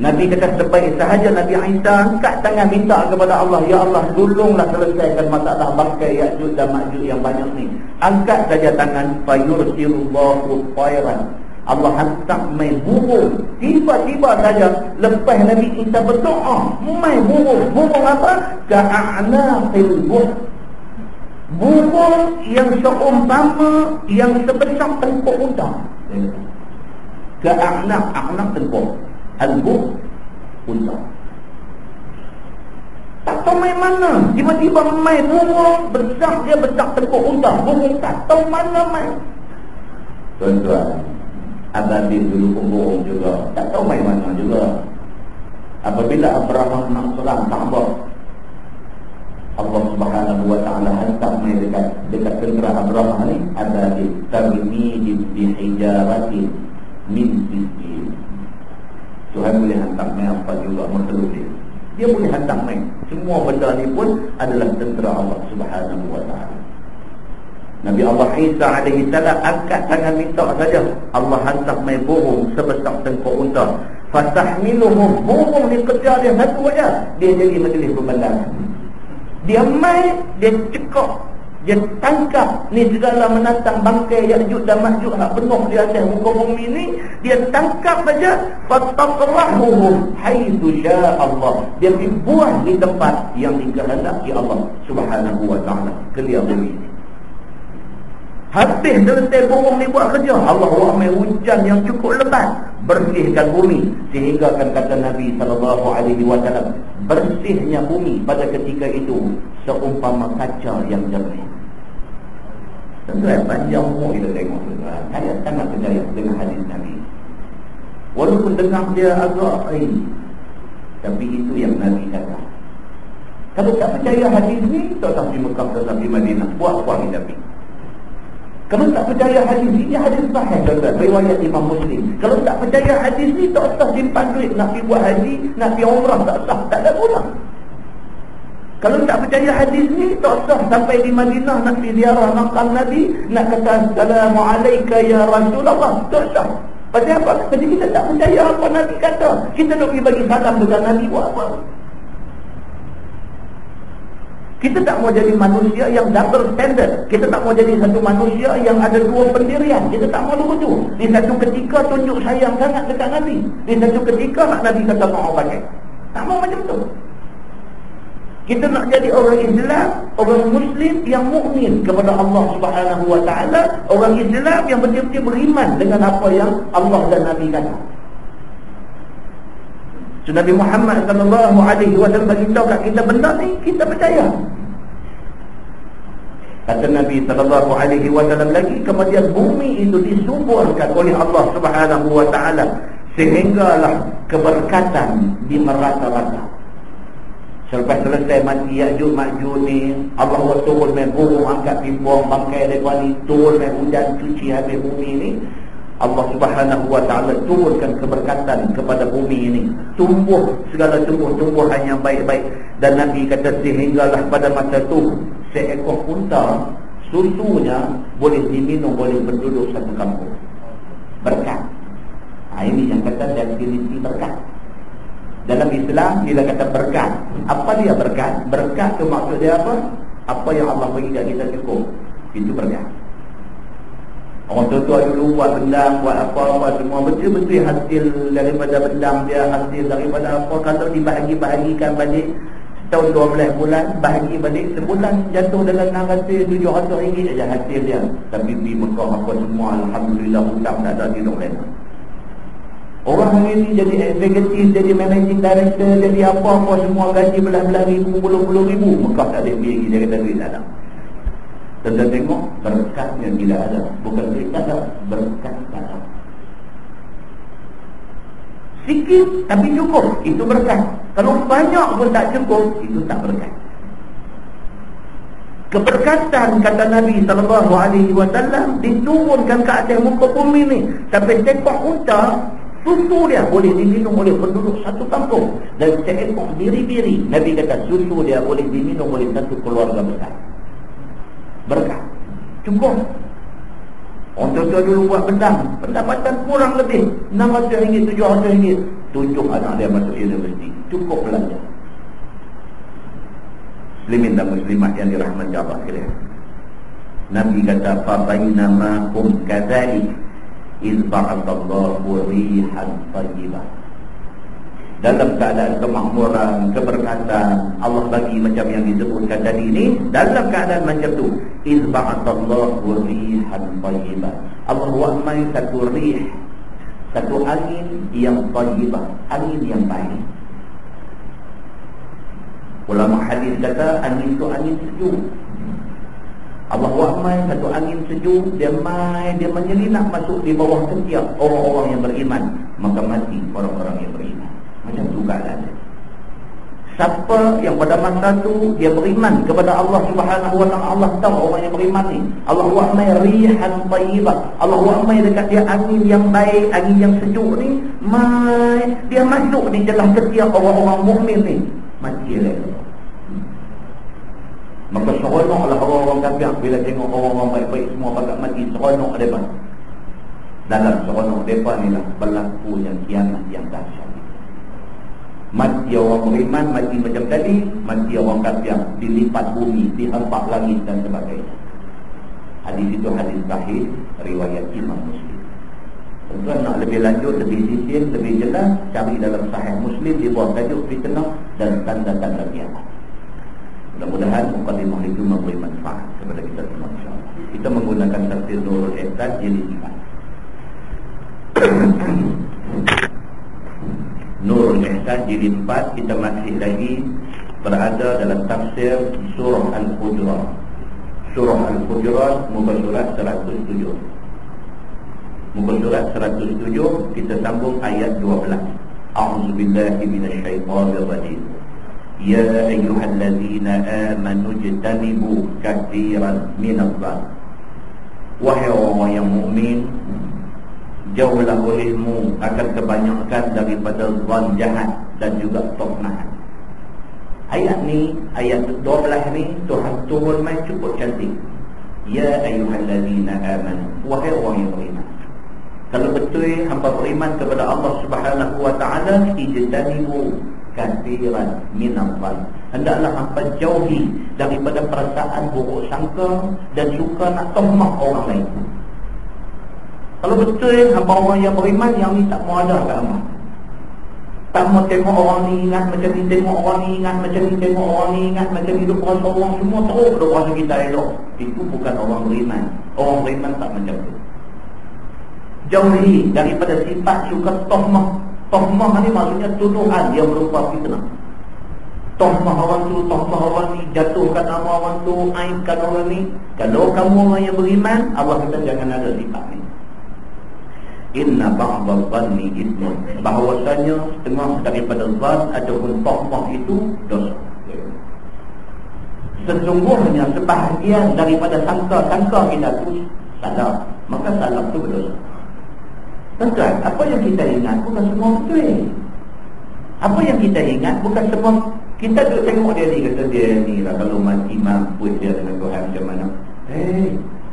[SPEAKER 1] Nabi kata sebaik sahaja Nabi Isa angkat tangan minta kepada Allah, ya Allah tolonglah selesaikan masalah bangkai Ya'juj dan Ma'juj yang banyak ni. Angkat saja tangan, fayursilullahu tayran. Allah hantar main burung. Tiba-tiba saja lepas Nabi Isa berdoa, main burung. Burung apa? Ka'anaqil buh. Burung yang seumpama, yang sebesar tengkuk unta. Ka'anaq tengkuk. Al-buh, unta. Tak tahu main mana. Tiba-tiba main burung besar, dia besar tengkuk unta. Burung tak tahu mana main. Tuan-tuan, Ababil dulu pun burung juga, tak tahu main mana juga. Apabila Abraham nak serang Kaabah, Allah Subhanahu wa taala hantar main dekat tentera Abraham ni, Ababil tarmidi bi hijaratin min sijil. Tuhan boleh hantar main apa juga makhluk dia. Dia boleh hantar main. Semua benda ni pun adalah tentera Allah Subhanahu wa taala. Nabi Allah Isa alaihi salam angkat tangan minta saja, Allah hantar main burung sebesar tengkuk unta. Fatahmiluhum, burung ni kerja dia satu aja, dia jadi majlis pembandaran. Dia main, dia cekak, dia tangkap ni segala menantang bangkai Ya'juj dan Ma'juj hak penuh di atas muka bumi ni, dia tangkap saja, fataqrahuhum haitsu syaa Allah. Dia pergi buang di tempat yang dikehendaki Allah Subhanahu wa taala, kelia bumi ni. Habis selesai burung ni buat kerja, Allah rahmai hujan yang cukup lebat, bersihkan bumi. Sehingga kan kata Nabi SAW, bersihnya bumi pada ketika itu seumpama kaca yang jernih. Tentu panjang umur kita tengok. Saya sangat percaya dengan hadis Nabi. Walaupun dengar dia agak tapi itu yang Nabi kata. Kalau tak percaya hadis ni, tak tahu di Mekah atau di Madinah, buat apa ni Nabi? Kalau tak percaya hadis ni, hadis sahih tuan-tuan, riwayat Imam Muslim. Kalau tak percaya hadis ni, tak usah simpan duit nak pergi buat haji, nak pergi umrah, tak usah, tak ada guna. Kalau tak percaya hadis ni, tak usah sampai di Madinah nak pergi ziarah makam Nabi, nak kata Assalamualaikum ya Rasulullah, tak usah. Pasal apa? Pasal kita tak percaya apa Nabi kata. Kita nak pergi bagi salam dengan Nabi, buat apa? Kita tak mau jadi manusia yang double standard. Kita tak mau jadi satu manusia yang ada dua pendirian. Kita tak mau begitu. Di satu ketika tunjuk sayang sangat dekat Nabi, di satu ketika nak Nabi kata mau pakai. Tak mau macam tu. Kita nak jadi orang Islam, orang Muslim yang mukmin kepada Allah Subhanahu wa taala, orang Islam yang betul-betul beriman dengan apa yang Allah dan Nabi kata. So, Nabi Muhammad SAW bagi tahu kat kita benda ni, kita percaya. Kata Nabi SAW lagi, kemudian bumi itu disuburkan oleh Allah Subhanahu wa ta'ala sehinggalah keberkatan di merata-rata. Selepas selesai mati Ya'juj Ma'juj ni, Allah turun main burung angkat pibuang bangkai mereka ni, turun main hujan cuci habis bumi ni. Allah Subhanahu wa ta'ala turunkan keberkatan kepada bumi ini, tumbuh segala tumbuh-tumbuhan yang baik-baik. Dan Nabi kata sehinggalah pada masa tu seekor unta susunya boleh diminum oleh penduduk satu kampung. Berkat. Ini yang kata definisi berkat. Dalam Islam bila kata berkat, apa dia berkat? Berkat tu maksud dia apa? Apa yang Allah bagi kat kita cukup, itu berkat. Orang tua-tua dulu buat bendang, buat apa-apa semua, betul-betul hasil daripada bendang dia, hasil daripada apa. Kalau dibahagi-bahagikan balik setahun 12 bulan, bahagi balik sebulan jatuh dalam 600-700 ringgit saja hasil dia. Tapi di Mekah apa semua, alhamdulillah hutang tak ada hidup lain. Orang hari ni jadi executive, jadi managing director, jadi apa-apa semua gaji belah-belah ribu, puluh-puluh ribu. Mekah tak ada duit, dia kata duit tak ada. Tentang tengok berkatnya tidak ada. Bukan duit tak ada, berkat tak ada. Sikit tapi cukup, itu berkat. Kalau banyak pun tak cukup, itu tak berkat. Keberkatan kata Nabi SAW diturunkan ke atas muka bumi ni. Sampai seekor unta, susu dia boleh diminum oleh penduduk satu kampung. Dan seekor biri-biri, Nabi kata susu dia boleh diminum oleh satu keluarga besar. Berkat. Cukup. Orang tua-tua dulu buat bendang, pendapatan kurang lebih 600 ringgit, 700 ringgit. 7 anak dia masuk universiti. Cukup belajar. Muslimin dan muslimat yang dirahmati Allah sekalian. Nabi kata fa bainama kum kadzalik iz ba'athallahu rihan thayyibah. Dalam keadaan kemakmuran, keberkatan, Allah bagi macam yang disebutkan tadi ini, dalam keadaan macam tu, iz ba'athallahu rihan thayyibah. Allah wa'mai satu rih, satu angin yang thayyibah, angin yang baik. Ulama hadis kata angin itu angin sejuk. Allah wa'mai satu angin sejuk, dia menyelinap masuk di bawah ketiak orang-orang yang beriman, maka mati orang-orang yang beriman. Macam tu keadaan. Siapa yang pada masa tu dia beriman kepada Allah Subhanahu wa ta'ala, Allah tahu orang yang beriman ni, Allah wa'mai rihan thayyibah, Allah wa'mai dekat dia angin yang baik, angin yang sejuk ni, dia masuk di dalam ketiak orang-orang mukmin ni, mati lah. Maka seronoklah orang-orang kafir bila tengok orang-orang baik-baik semua pakat mati, seronok mereka. Dalam seronok mereka ni lah berlakunya kiamat yang dahsyat. Mati orang beriman, mati macam tadi, mati orang kafir, dilipat bumi, dihempak langit dan sebagainya. Hadis itu hadis sahih riwayat Imam Muslim. Tuan nak lebih lanjut, lebih detail, lebih jelas, cari dalam Sahih Muslim di bawah tajuk fitnah dan tanda-tanda kiamat. Mudah-mudahan mukadimah itu memberi manfaat kepada kita semua, insya-Allah. Kita menggunakan tafsir Nurul Ihsan jilid 4. Nurul Ihsan jilid 4, kita masih lagi berada dalam tafsir surah Al-Hujurat. Surah Al-Hujurat muka surat 107. Muka surat 107 kita sambung ayat 12. A'udzubillahi minasyaitonir rajim. Ya ayyuhallazina amanu ijtanibu katsiran minadh-dhann. Wahai orang yang mukmin, jauhlah olehmu akan kebanyakan daripada zon jahat dan juga toknahan. Ayat ni, ayat 12 ni Tuhan turun mai cukup cantik. Ya ayyuhallazina amanu, wahai orang yang beriman. Kalau betul hamba beriman kepada Allah Subhanahu wa ta'ala, ijtanibu katsiran minadh-dhann, hendaklah hamba jauhi daripada perasaan buruk sangka dan suka nak tohmah orang lain. Kalau betul hamba orang yang beriman, yang ni tak mau ada kat hamba. Tak mau tengok orang ni ingat macam ni, tengok orang ni ingat macam ni, tengok orang ni ingat macam ni, duk rasa orang semua teruk duk rasa kita elok. Itu bukan orang beriman. Orang beriman tak macam tu. Jauhi daripada sifat suka tohmah. Tohmah ni maksudnya tuduhan yang berupa fitnah. tohmah orang tu, tohmah orang ni, jatuhkan nama orang tu, aibkan orang ni. Kalau kamu orang yang beriman, Allah kata jangan ada sifat ni. Inna ba'dal zanni ithmun, bahawasanya setengah daripada zan ataupun tohmah itu dosa. Sesungguhnya sebahagian daripada sangka-sangka kita tu salah, maka salah tu berdosa. Tuan-tuan, apa yang kita ingat bukan semua betul. Apa yang kita ingat bukan semua. Kita duduk tengok dia ni, kata dia ni lah, kalau mati mampus dia dengan Tuhan macam mana.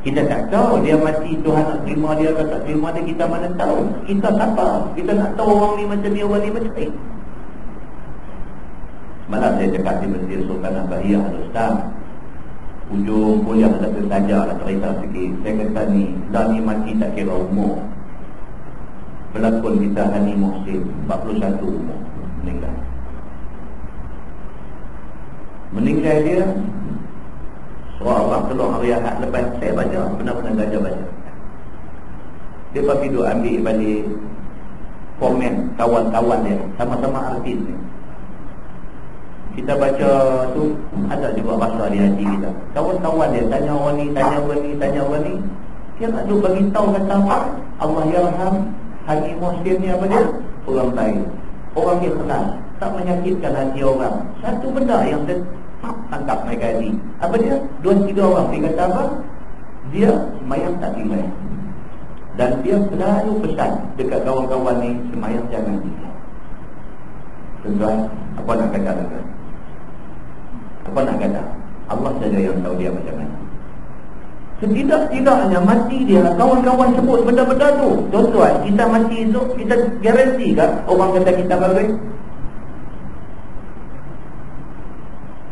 [SPEAKER 1] Kita tak tahu dia mati Tuhan nak terima dia atau tak terima dia, kita mana tahu. Kita siapa? Kita nak tahu orang ni macam ni, orang ni macam ni. Malah saya cakap di Masjid Sultan Bahiyah Al-Ustaz, ujung kuliah satu saja lah cerita sikit. Saya kata ni, dah ni mati tak kira umur. Pelakon kita Hani Muhsin 41 umur meninggal. Meninggal dia surah Allah keluar hari Ahad lepas saya baca, benar-benar gajah baca. Dia pergi duduk ambil balik komen kawan-kawan dia, sama-sama artis ni. Kita baca tu ada juga rasa di hati kita. Kawan-kawan dia tanya orang ni, tanya orang ni, tanya orang ni. Dia nak duk bagi tahu kata apa? Allah yarham Haji Muhsin ni apa dia? Orang baik, orang ikhlas, tak menyakitkan hati orang. Satu benda yang saya tangkap mereka ni, apa dia? 2-3 orang dia kata apa? Dia semayang tak tinggal. Dan dia selalu pesan dekat kawan-kawan ni, semayang jangan tinggal. Tuan-tuan, apa nak kata tuan? Apa nak kata? Allah saja yang tahu dia macam mana. Setidak-tidaknya mati dia, kawan-kawan sebut benda-benda tu. Tuan-tuan, kita mati esok, kita garanti ke orang kata kita bagus?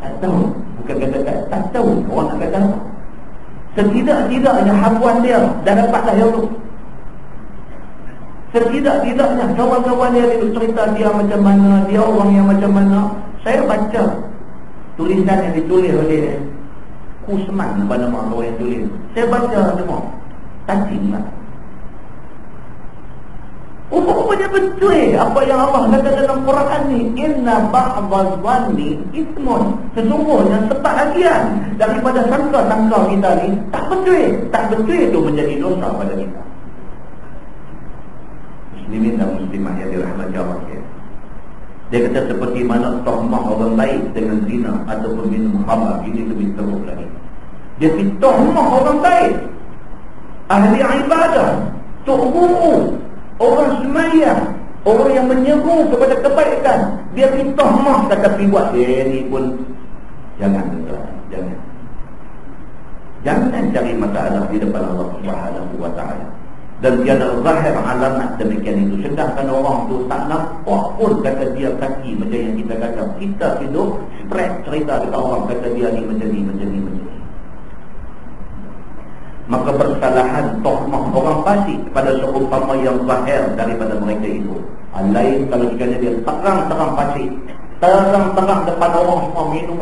[SPEAKER 1] Tak tahu. Bukan kata tak tahu. Orang nak kata apa? Setidak-tidaknya hapuan dia dah dapatlah yang tu. Setidak-tidaknya kawan-kawan dia itu cerita dia macam mana, dia orang yang macam mana. Saya baca tulisan yang ditulis oleh Kusman, apa nama orang yang tulis. Saya baca semua, tajam lah. Rupanya betul apa yang Allah kata dalam Quran ni, inna ba'daz zanni ithmun, sesungguhnya sebahagian daripada sangka-sangka kita ni tak betul itu menjadi dosa pada kita. Muslimin dan muslimah yang dirahmati Allah ya. Dia kata seperti mana tohmah orang baik dengan zina ataupun minum khamar, ini lebih teruk lagi. Dia tohmah orang baik, ahli ibadah, tok guru, orang semayang, orang yang menyeru kepada kebaikan, dia tohmah kata pergi buat. Ini pun jangan cari masalah di depan Allah Subhanahu wa ta'ala. Dan dia ada zahir alamat demikian itu. Sedangkan orang tu tak nampak pun kata dia kaki macam yang kita kata. Kita hidup spread cerita dekat orang kata dia ni macam ni. Maka bersalahan tohmah orang fasik pada seumpama yang zahir daripada mereka itu. Lain kalau sekiranya dia terang-terang fasik, terang-terang depan orang semua minum,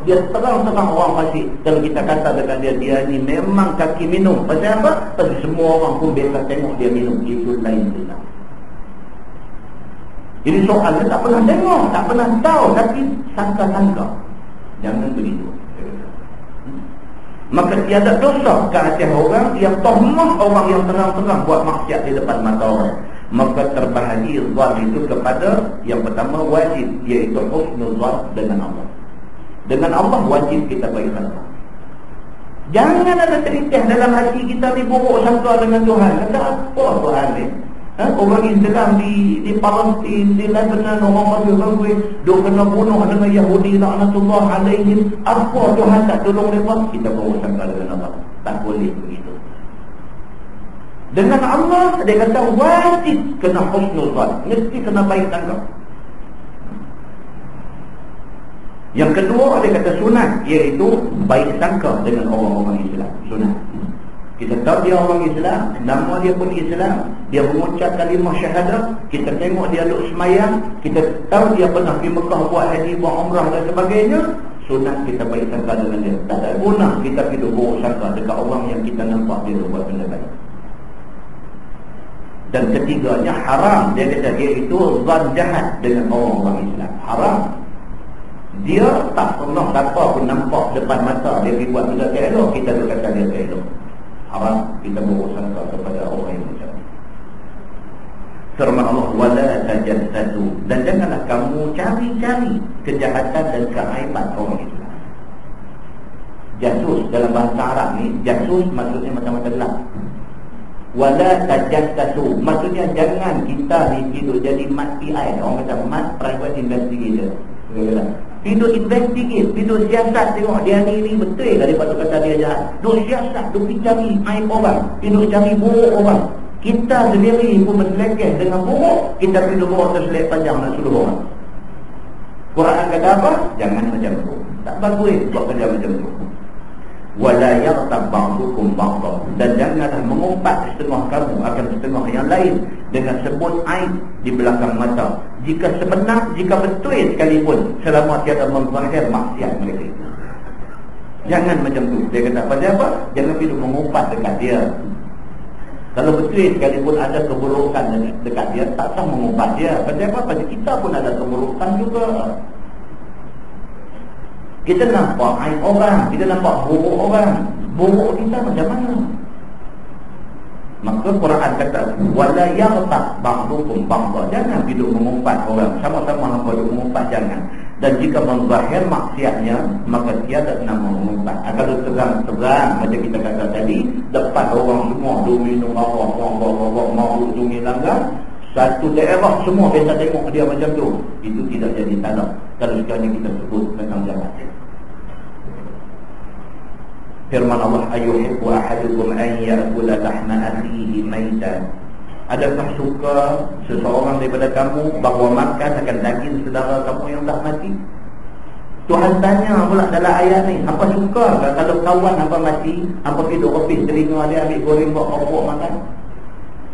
[SPEAKER 1] dia terang-terang orang fasik. Kalau kita kata dekat dia ni memang kaki minum. Pasal apa? Pasal semua orang pun biasa tengok dia minum. Itu lain cerita. Jadi soalnya tak pernah tengok, tak pernah tahu, tapi sangka-sangka. Jangan begitu. Maka tiada dosa ke atas orang yang tohmah orang yang terang-terang buat maksiat di depan mata orang. Maka terbahagi zon itu kepada yang pertama wajib, iaitu husnul zon dengan Allah. Dengan Allah wajib kita bagi sangka. Jangan ada terikah dalam hati kita ni buruk sangka dengan Tuhan. Kata apa Tuhan ni? Orang Islam di Palestin, di Lebanon, orang Palestin dia kena bunuh dengan Yahudi laknatullah alaihim. Apa Tuhan tak tolong mereka? Kita buruk sangka dengan Allah. Tak boleh begitu. Dengan Allah dia kata wajib kena husnul zon, mesti kena baik sangka. Yang kedua dia kata sunat, iaitu baik sangka dengan orang-orang Islam. Sunat. Kita tahu dia orang Islam, nama dia pun Islam, dia mengucap kalimah syahadah, kita tengok dia duduk semayang, kita tahu dia pernah pergi Mekah buat haji, buat umrah dan sebagainya. Sunat kita baik sangka dengan dia. Tak ada guna kita pergi buruk sangka dekat orang yang kita nampak dia buat benda baik. Dan ketiganya haram, dia kata iaitu zan jahat dengan orang-orang Islam. Haram. Dia tak pernah siapa pun nampak depan mata dia pergi buat benda tak elok, kita berkata dia tak elok. Haram kita berusaha kepada orang yang macam ni. Firman Allah, wala tajassadu, dan janganlah kamu cari-cari kejahatan dan keaiban orang itu. Jasus dalam bahasa Arab ni, jasus maksudnya macam-macam lah. Wala tajassadu maksudnya jangan kita ni hidup jadi mat PI, orang kata mat private investigator. Hidup investigate, hidup siasat, tengok dia ni betul ke dia patut kata dia jahat. Hidup siasat, hidup cari aib orang, hidup cari buruk orang. Kita sendiri pun berselekeh dengan buruk, kita hidup buruk terselek panjang nak suruh orang. Quran kata apa? Jangan macam tu. Tak bagus buat kerja macam tu. Wala yaghtab ba'dukum ba'dha, dan janganlah mengumpat setengah kamu akan setengah yang lain dengan sebut aib di belakang mata, jika sebenar, jika betul sekalipun, selama tiada menzahir maksiat mereka. Jangan macam tu. Dia kata pasal apa? Jangan hidup mengumpat dekat dia. Kalau betul sekalipun ada keburukan dekat dia, tak sah mengumpat dia. Pasal apa? Pasal kita pun ada keburukan juga. Kita nampak aib orang, kita nampak buruk orang. Buruk kita macam mana? Maka Quran kata wala yaghtab ba'dukum ba'dha, jangan hidup mengumpat orang, sama-sama hamba hidup mengumpat, jangan. Dan jika menzahir maksiatnya, maka tiada nama mengumpat. Kalau terang-terang macam kita kata tadi, depan orang semua minum Allah mau tungi langgar, satu daerah semua biasa tengok dia macam tu, itu tidak jadi salah. Kalau sekali kita sebut tentang jahat. Firman Allah, ayuhibbu ahadukum an ya'kula lahma akhihi maitan. Adakah suka seseorang daripada kamu bahawa makan akan daging saudara kamu yang tak mati? Tuhan tanya pula dalam ayat ni, apa suka ke kalau kawan apa mati, apa pergi ofis telinga dia ambil goreng buat rokok makan?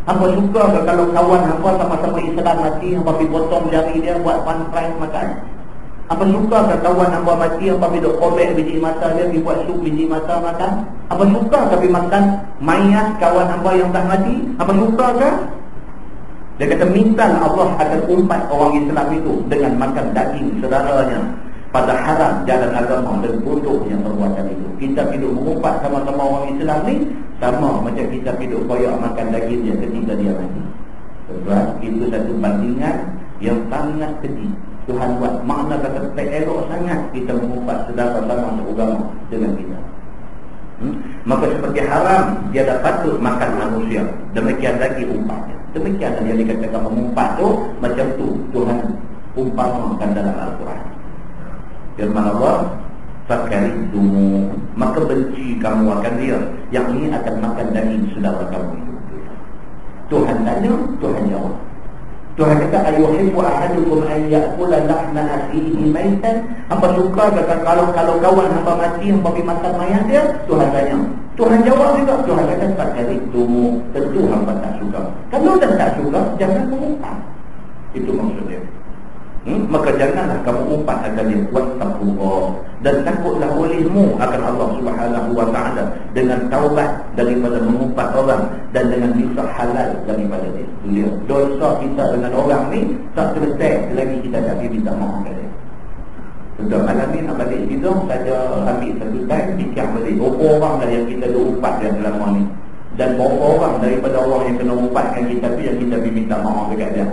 [SPEAKER 1] Apa suka ke kalau kawan apa sama-sama Islam mati, apa pergi potong jari dia buat fun fries makan? Apa suka ke kawan hamba mati, hamba pergi kobek biji mata dia, pergi buat sup biji mata makan? Apa suka ke pergi makan mayat kawan hamba yang tak mati? Apa suka ke? Dia kata misal Allah akan umpat orang Islam itu dengan makan daging saudaranya pada haram jalan agama dan bodohnya perbuatan itu. Kita hidup mengumpat sama-sama orang Islam ni, sama macam kita hidup koyak makan daging dia ketika dia mati. Sebab itu satu bandingan yang sangat keji. Tuhan buat makna kata tak elok sangat kita mengumpat saudara sama seagama dengan kita. Maka seperti haram dia dah patut makan manusia, demikian lagi umpatnya. Demikian yang dikatakan mengumpat tu, macam tu Tuhan umpamakan dalam Al-Quran. Firman Allah, fakaridumu, maka benci kamu akan dia, yang ini akan makan daging saudara kamu itu. Tuhan tanya, Tuhan jawab. Tuhan kata ayuhibbu ahadukum an ya'kula lahma akhihi maitan. Hamba suka kata kalau kawan hamba mati, hamba pergi makan mayat dia? Tuhan tanya. Tuhan jawab juga. Tuhan kata fakaridumu, tentu hamba tak suka. Kalau dah tak suka, jangan mengumpat. Itu maksudnya. Maka janganlah kamu umpat akan dia, wattaqullah, dan takutlah olehmu akan Allah Subhanahu wa ta'ala dengan taubat daripada mengumpat orang dan dengan bisa halal daripada dia. Dosa kita dengan orang ni tak selesai selagi kita tak minta maaf kepada dia. Sudah malam ni nak balik tidur, saja ambil satu time fikir balik berapa orang dah yang kita dah umpat yang selama ni, dan berapa orang daripada orang yang kena umpatkan kita tu yang kita minta maaf dekat dia.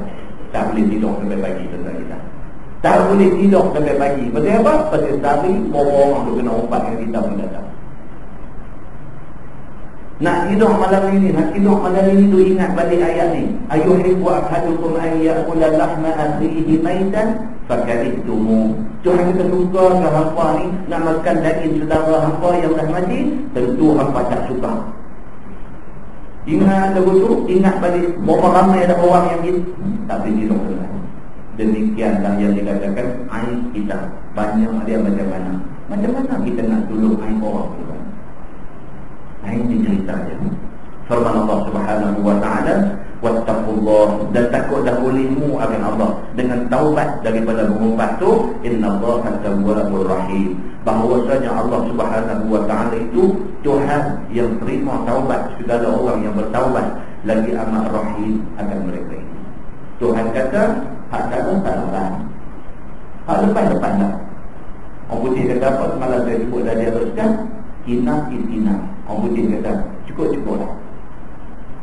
[SPEAKER 1] Tak boleh tidur sampai pagi tentang kita. Tak boleh tidur sampai pagi. Pasal apa? Pasal tadi berapa orang tu kena umpatkan kita pun datang. Nak tidur malam ini, nak tidur malam ini tu ingat balik ayat ni. Ayuhibbu ahadukum an ya'kula lahma akhihi maitan fakarihtumu. Tuhan kita suka ke hampa ni nak makan daging saudara hampa yang dah mati? Tentu hampa tak suka. Ingat betul, ingat balik berapa ramai ada orang yang gitu. Tak boleh tidur dengan. Demikianlah yang dikatakan aib kita banyak dia macam mana. Macam mana kita nak tolong aib orang tu? Ini cerita dia. Firman Allah Subhanahu wa ta'ala, wattaqullah, dan takutlah olehmu akan Allah dengan taubat daripada mengumpat tu, innallaha tawwabur rahim. Bahawasanya Allah Subhanahu wa ta'ala itu Tuhan yang terima taubat segala orang yang bertaubat, lagi amat rahim akan mereka. Tuhan kata hak sekarang tak lepas, hak lepas tak. Orang putih kata apa? Semalam saya sebut dah dia teruskan. Kinah iskinah. Orang putih kata cukup lah.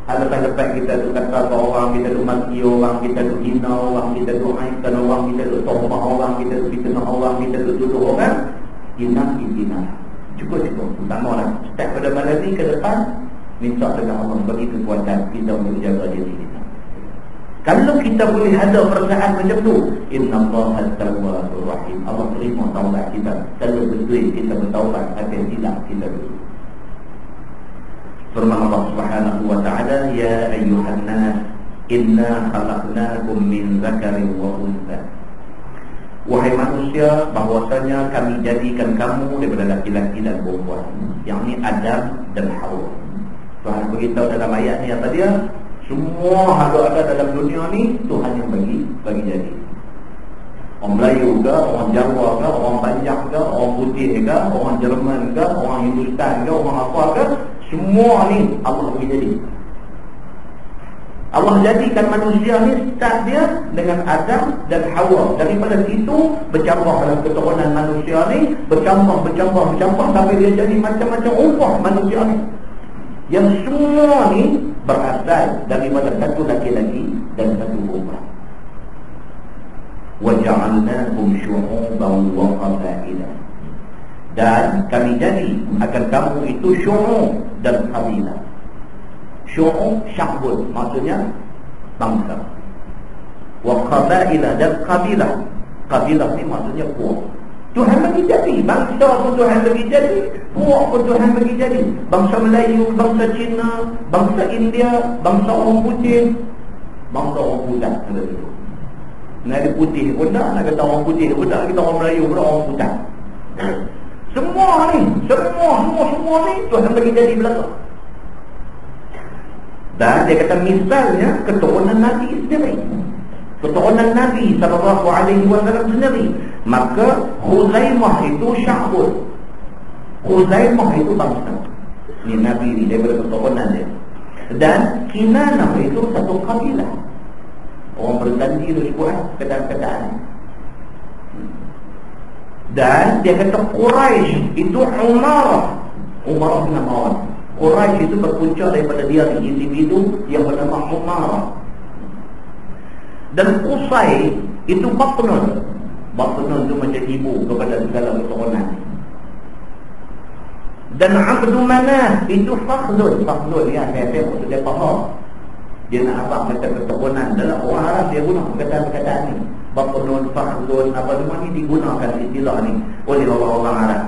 [SPEAKER 1] Lepas-lepas kita tu kata ke orang, kita tu maki orang, kita tu hina orang, kita tu aibkan orang, kita tu tombak orang, kita tu fitnah orang, kita tu tuduh orang. Kinah iskinah. Cukup. Utamalah. Step pada malam ni ke depan, minta dengan Allah bagi kekuatan kita untuk jaga diri kita. Kalau kita boleh ada perasaan macam tu, innallaha tawwabur rahim. Allah terima taubat kita. Kalau betul kita bertaubat atas silap kita dulu. Firman Allah Subhanahu wa taala, ya ayyuhan nas inna khalaqnakum min dzakarin wa untha. Wahai manusia, bahwasanya kami jadikan kamu daripada laki-laki dan perempuan, yakni Adam dan Hawa. Tuhan beritahu dalam ayat ni apa dia? Semua ada dalam dunia ni Tuhan yang bagi jadi. Orang Melayu ke, orang Jawa ke, orang Banyak ke, orang Putih ke, orang Jerman ke, orang Hindustan ke, orang apa ke, semua ni Allah bagi jadi. Allah jadikan manusia ni start dia dengan Adam dan Hawa. Daripada situ bercambah dalam keturunan manusia ni, bercambah sampai dia jadi macam-macam rupa manusia ni. Yang semua ni berasal daripada satu laki-laki dan satu perempuan. وَجَعَلْنَاهُمْ شُعُوبًا وَقَبَائِلًا. Dan kami jadi akan kamu itu syu'ub dan kabilah. Syu'ub, sya'bud, maksudnya bangsa. وَقَبَائِلًا dan kabilah. Kabilah ni maksudnya puak. Tuhan bagi jadi. Bangsa pun Tuhan bagi jadi, puak pun Tuhan bagi jadi. Bangsa Melayu, bangsa Cina, bangsa India, bangsa orang putih, bangsa orang putih. Nak ada putih pun tak, nak kata orang putih pun tak, kita orang Melayu pun orang putih. Semua ni Tuhan bagi jadi belakang. Dan dia kata misalnya keturunan Nabi sendiri, keturunan Nabi SAW sendiri. Maka Khuzaimah itu sya'bud, Khuzaimah itu bangsa. Ni Nabi ni daripada keturunan dia. Dan Kinanah itu satu kabilah. Orang berjanji tu sebut keadaan-keadaan. Dan dia kata Quraisy itu Umarah bin Awad. Quraisy itu berpunca daripada dia individu yang bernama Umarah. Dan Qusay itu Batnun. Batnun itu macam ibu kepada segala keturunan. Dan Abdul Manaf itu Fakhlun. Fakhlun ya, saya maksud dia faham. Dia nak abang macam keturunan. Dalam orang Arab dia guna perkataan-perkataan ni. Batnun, Fakhlun, apa semua ni digunakan istilah ni oleh orang-orang Arab.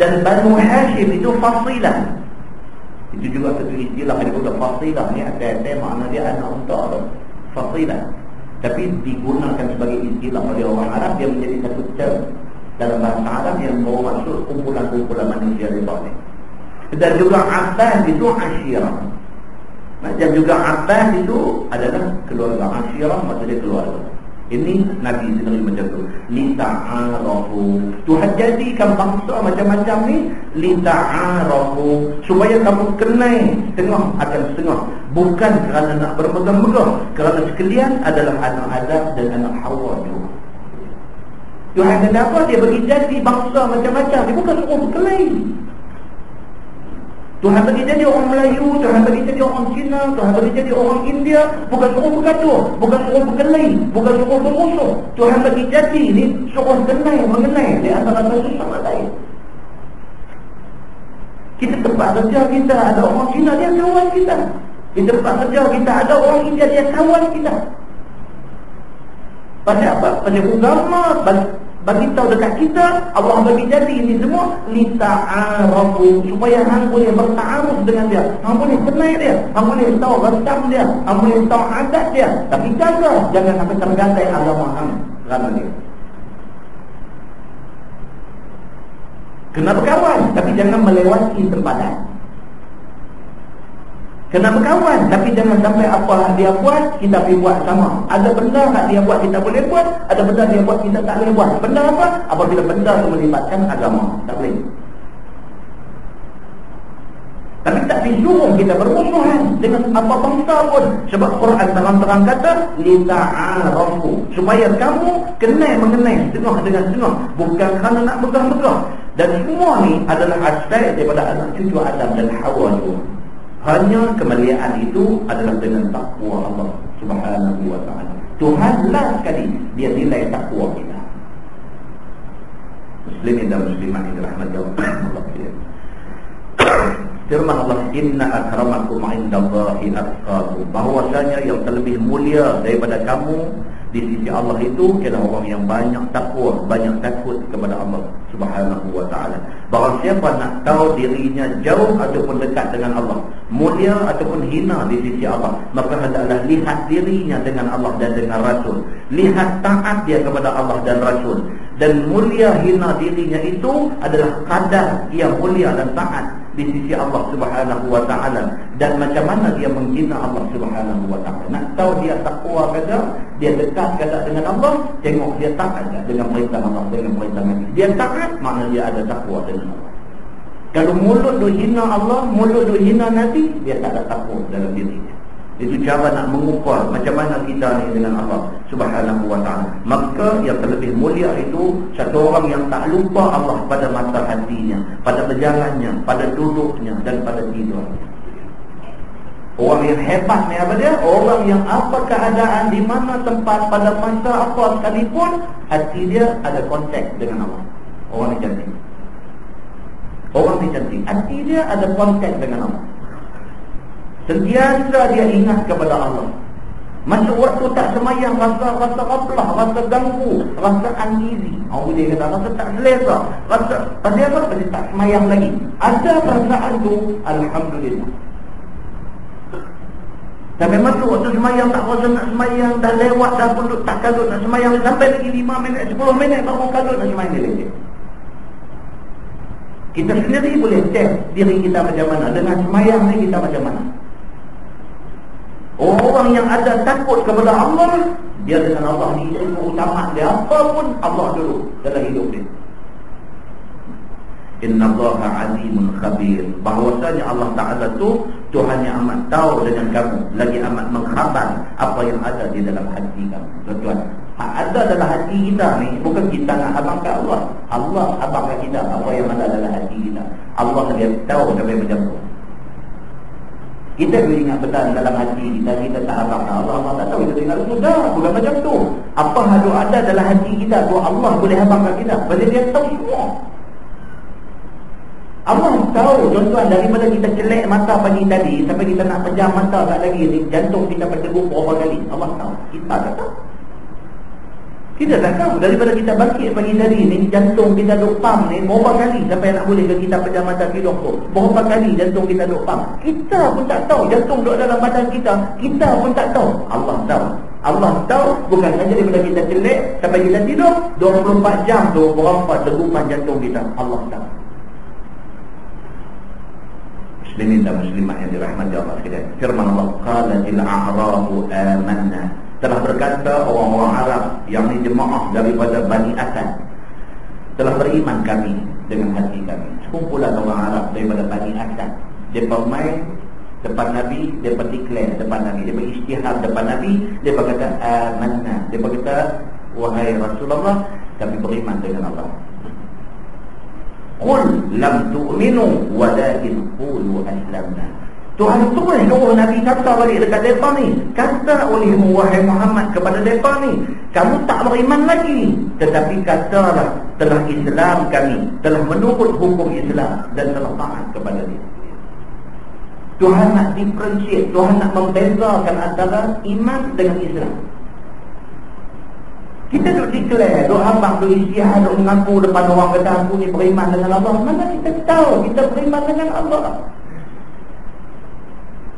[SPEAKER 1] Dan Banu Hashim itu Fasilah. Itu juga satu istilah yang disebut Fasilah ni. Ada makna dia anak unta tu. Fasilah. Tapi digunakan sebagai istilah oleh orang Arab. Dia menjadi satu term dalam bahasa Arab yang bermaksud kumpulan-kumpulan manusia di bawah ni. Dan juga Abbas itu Asyirah. Dan juga Abbas itu adalah keluarga. Asyirah maksudnya keluarga. Ini Nabi sendiri macam tu. Lita'arafu. Tuhan jadikan bangsa macam-macam ni lita'arafu, supaya kamu kenal setengah akan setengah. Bukan kerana nak bermegah-megah, kerana sekalian adalah anak Adam dan anak Hawa juga. Tuhan kata apa? Dia bagi jadi bangsa macam-macam. Dia bukan suruh berkelahi. Tuhan bagi jadi orang Melayu, Tuhan bagi jadi orang Cina, Tuhan bagi jadi orang India. Bukan suruh bergaduh, bukan suruh berkelahi, bukan suruh bermusuh. Tuhan bagi jadi ni suruh mengenai di antara satu sama lain. Kita tempat kerja kita ada orang Cina, dia kawan kita. Di tempat kerja kita ada orang India, dia kawan kita. Pasal apa? Pasal agama bagi tahu dekat kita. Allah bagi jadi ini semua lita'arafu, supaya hang boleh bertaaruf dengan dia, hang boleh kenal dia, hang boleh tahu resam dia, hang boleh tahu adat dia. Tapi jaga, jangan sampai tergantai agama hang kerana dia. Kena berkawan, tapi jangan melewati tempatan. Kena berkawan, tapi jangan sampai apa dia buat kita pergi buat sama. Ada benda yang dia buat kita boleh buat, ada benda dia buat kita tak boleh buat. Benda apa? Apabila benda itu melibatkan agama, tak boleh. Tapi tak disuruh kita bermusuhan dengan apa bangsa pun. Sebab Quran terang-terang kata lita'arafu, supaya kamu mengenai setengah dengan setengah, bukan kerana nak megah-megah. Dan semua ni adalah aspek daripada anak cucu Adam dan Hawa itu. Hanya kemuliaan itu adalah dengan takwa Allah Subhanahu wa ta'ala. Tuhan lah sekali dia nilai takwa kita. Muslimin dan muslimat yang dirahmati Allah. Firman Allah, inna akramakum indallahi atqakum, bahwasanya yang terlebih mulia daripada kamu di sisi Allah itu ialah orang yang banyak takwa, banyak takut kepada Allah Subhanahu wa ta'ala. Barang siapa nak tahu dirinya jauh ataupun dekat dengan Allah, mulia ataupun hina di sisi Allah, maka hendaklah lihat dirinya dengan Allah dan dengan Rasul. Lihat taat dia kepada Allah dan Rasul. Dan mulia hina dirinya itu adalah kadar yang mulia dan taat di sisi Allah Subhanahu wa ta'ala. Dan macam mana dia menghina Allah Subhanahu wa ta'ala. Nak tahu dia takwa kata, dia dekat kata dengan Allah, tengok dia taat dengan perintah Allah, dengan perintah Nabi. Dia taat, makna dia ada takwa dengan Allah. Kalau mulut dia hina Allah, mulut dia hina Nabi, dia tak ada takwa dalam dirinya. Itu cara nak mengukur macam mana kita ni dengan Allah Subhanahu wa ta'ala. Maka yang terlebih mulia itu satu orang yang tak lupa Allah pada mata hatinya, pada berjalannya, pada duduknya dan pada tidurnya. Orang yang hebat ni apa dia? Orang yang apa keadaan, di mana tempat, pada masa apa sekalipun, hati dia ada kontak dengan Allah. Orang ni cantik. Orang ni cantik, hati dia ada kontak dengan Allah. Sentiasa dia ingat kepada Allah. Masa waktu tak semayang, rasa raplah, rasa ganggu, rasa uneasy. Orang dia kata rasa tak selesa, rasa pasal apa? Pasal tak semayang lagi. Ada perasaan tu, alhamdulillah. Sampai masa waktu semayang tak rasa nak semayang, dah lewat, dah pun tak kalut nak semayang, sampai lagi 5 minit, 10 minit baru kalut nak semayang lagi. Kita sendiri boleh cek diri kita macam mana, dengan semayang ni kita macam mana. Orang yang ada takut kepada Allah, dia dengan Allah ni ilmu utama dia, apa pun Allah dulu dalam hidup dia. Innallaha alimun khabir, bahwasanya Allah Ta'ala tu Tuhan yang amat tahu dengan kamu, lagi amat mengkhabar apa yang ada di dalam hati kamu. Tuan-tuan, ada dalam hati kita ni, bukan kita nak abang kat Allah, Allah abang kat kita apa yang ada dalam hati kita. Allah dia tahu sampai macam tu. Kita boleh ingat betul dalam hati kita tak abang Allah, Allah tak tahu, kita ingat sudah, bukan macam tu. Apa hal ada dalam hati kita tu Allah boleh abang kat kita, pasal dia tahu semua. Allah tahu, tuan-tuan, daripada kita celek mata pagi tadi sampai kita nak pejam mata tak lagi ni, jantung kita berdegup berapa kali, Allah tahu. Kita tak tahu. Kita tak tahu. Daripada kita bangkit pagi tadi ni, jantung kita duk pam ni berapa kali sampai nak boleh ke kita pejam mata tidur tu. Berapa kali jantung kita duk pam. Kita pun tak tahu. Jantung duk dalam badan kita, kita pun tak tahu. Allah tahu. Allah tahu, bukan saja daripada kita celek sampai kita tidur 24 jam tu berapa degupan jantung kita. Allah tahu. Muslimin dan muslimat yang dirahmati Allah sekalian. Firman Allah, qalatil a'rabu amanna. Telah berkata orang-orang Arab yang ni jemaah daripada Bani Asad, telah beriman kami dengan hati kami. Sekumpulan orang Arab daripada Bani Asad, mereka main depan Nabi, mereka declare depan Nabi, mereka isytihar depan Nabi, mereka kata amanna. Mereka kata, wahai Rasulullah, kami beriman dengan Allah. Qul lam tu'minu walakin qulu aslamna. Tuhan terus suruh Nabi kata balik dekat mereka ni, kata olehmu wahai Muhammad kepada mereka ni, kamu tak beriman lagi, tetapi katalah telah Islam kami, telah menurut hukum Islam dan telah taat kepada dia. Tuhan nak differentiate, Tuhan nak membezakan antara iman dengan Islam. Kita duk declare, duk abang, duk isytihar, duk mengaku depan orang kata aku ni beriman dengan Allah. Mana kita tahu kita beriman dengan Allah?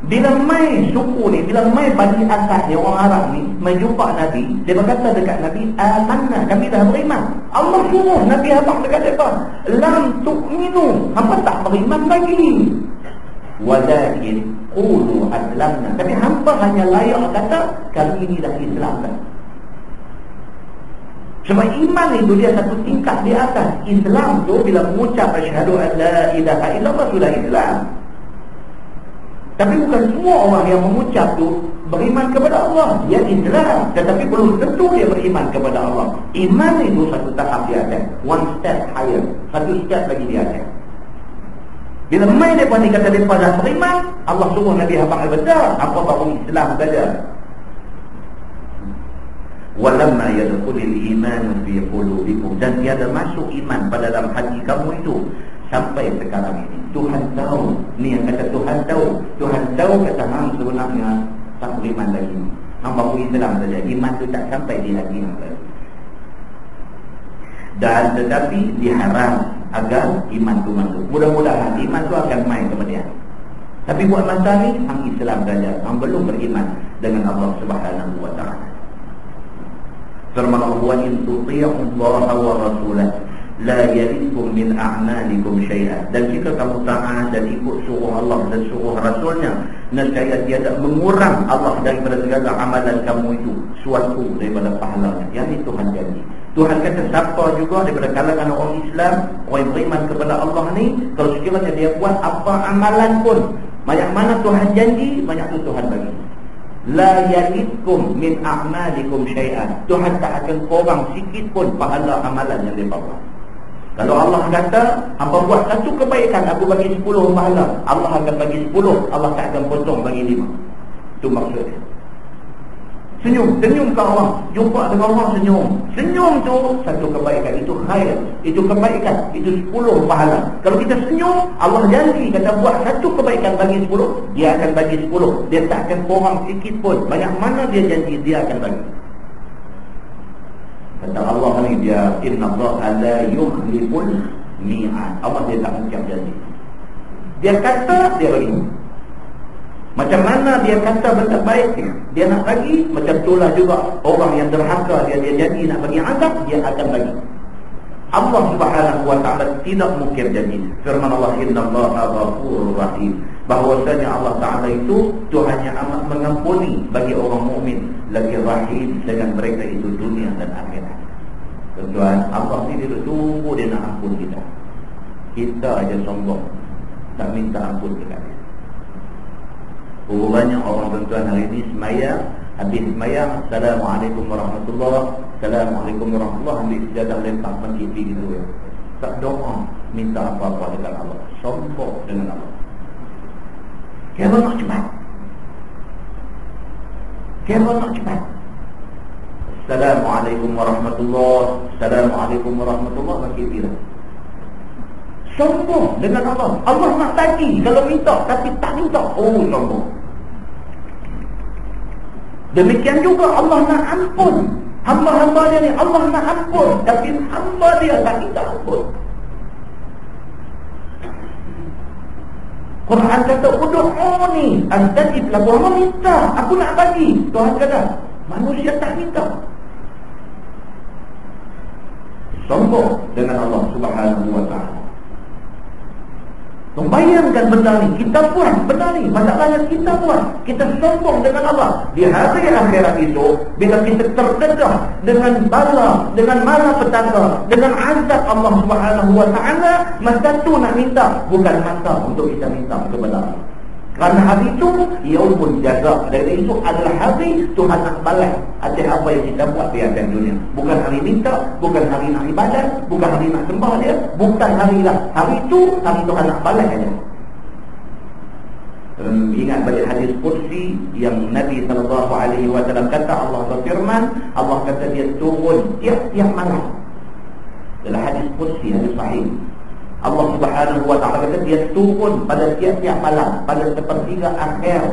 [SPEAKER 1] Bila mai suku ni, bila mai Bani Asad ni, orang Arab ni mai jumpa Nabi, dia berkata dekat Nabi, amanna, kami dah beriman. Allah suruh Nabi abang dekat mereka, lam tu'minu, hampa tak beriman lagi, walakin qulu aslamna, tapi hampa hanya layak kata kami ni dah Islam dah. Sebab iman itu dia satu tingkat di atas. Islam tu bila mengucap asyhadu an la ilaha illallah sudah Islam. Tapi bukan semua orang yang mengucap tu beriman kepada Allah. Dia Islam, tetapi belum tentu dia beriman kepada Allah. Iman itu satu tahap di atas, one step higher, satu step lagi di atas. Bila main mereka ni kata mereka dah beriman, Allah suruh Nabi abang betul, apa baru Islam saja. Walamma yadkhulul iman fi qulubikum, dan tiada masuk iman pada dalam hati kamu itu sampai sekarang ini. Tuhan tahu, ni yang kata Tuhan tahu. Tuhan tahu kata hang sebenarnya tak beriman lagi. Hang baru Islam saja, iman tu tak sampai di hati hang lagi. Dan tetapi diharap agar iman tu masuk. Mudah-mudahan iman tu akan main kemudian. Tapi buat masa ni hang Islam saja, hang belum beriman dengan Allah Subhanahu wa taala. Firman Allah, wa in tuti'u Allah wa rasulahu la yalikum min a'malikum syai'an. Dan jika kamu taat dan ikut suruh Allah dan suruh Rasulnya, nescaya tiada mengurang Allah daripada segala amalan kamu itu suatu daripada pahalanya. Yang itu Tuhan janji. Tuhan kata siapa juga daripada kalangan orang Islam, orang yang beriman kepada Allah ni, kalau sekiranya dia buat apa amalan pun, banyak mana Tuhan janji, banyak tu Tuhan bagi. La yalikum min a'malikum syai'an. Tuhan tak akan kurang sikit pun pahala amalan yang dia bawa. Kalau Allah kata, hamba buat satu kebaikan, aku bagi 10 pahala, Allah akan bagi 10, Allah tak akan potong bagi 5. Itu maksudnya. Senyum ke Allah, jumpa dengan Allah senyum. Senyum tu satu kebaikan, itu khair, itu kebaikan, itu 10 pahala. Kalau kita senyum, Allah janji kata buat satu kebaikan bagi 10, dia akan bagi 10. Dia tak akan kurang sikit pun. Banyak mana dia janji, dia akan bagi. Kata Allah ni dia, inna Allah la yukhliful mi'ad. Allah dia tak ucap janji. Dia kata, dia bagi. Macam mana dia kata benda baik, dia nak bagi, macam itulah juga orang yang derhaka, dia janji nak bagi azab, dia akan bagi. Allah Subhanahu wa taala tidak mungkir janji. Firman Allah, innallaha ghafurur rahim. Bahwasanya Allah Taala itu Tuhannya amat mengampuni bagi orang mukmin, lagi rahim dengan mereka itu dunia dan akhirat. Tuan, Allah ni dia tunggu dia nak ampun kita. Kita aja sombong, tak minta ampun dekat dia. Banyak orang tuan-tuan hari ini semayang, habis semayang, Assalamualaikum warahmatullahi, Assalamualaikum warahmatullahi, ambil sejadah lempar masjid gitu ya. Tak doa minta apa-apa dekat Allah, sombong dengan Allah. Kira nak cepat, kira nak cepat. Assalamualaikum warahmatullahi, Assalamualaikum warahmatullahi, masjid dia sombong dengan Allah. Allah nak bagi kalau minta, tapi tak minta, oh sombong. Demikian juga Allah nak ampun hamba-hamba dia ni. Allah nak ampun, tapi hamba dia tak minta ampun. Quran kata ud'uni astajib lakum. Allah minta, aku nak bagi. Tuhan kata manusia tak minta. Sombong dengan Allah Subhanahu wa taala. Membayangkan benda ni, kita buat benda ni, masalahnya kita buat, kita sombong dengan Allah. Di hari akhirat itu, bila kita terdedah dengan bala, dengan malapetaka, dengan azab Allah Subhanahu wa taala, masa tu nak minta, bukan masa untuk kita minta kepada Allah. Kerana hari itu yaumul jaza, dan itu adalah hari Tuhan nak balas atas apa yang kita buat di atas dunia. Bukan hari minta, bukan hari nak ibadat, bukan hari nak sembah dia, bukan hari lah. Hari itu hari Tuhan nak balas saja. Ingat balik hadis kursi yang Nabi SAW kata, Allah berfirman, Allah kata dia turun tiap-tiap malam. Dalam hadis kursi, hadis sahih, Allah Subhanahu wa taala kata dia turun pada tiap-tiap malam, pada sepertiga akhir.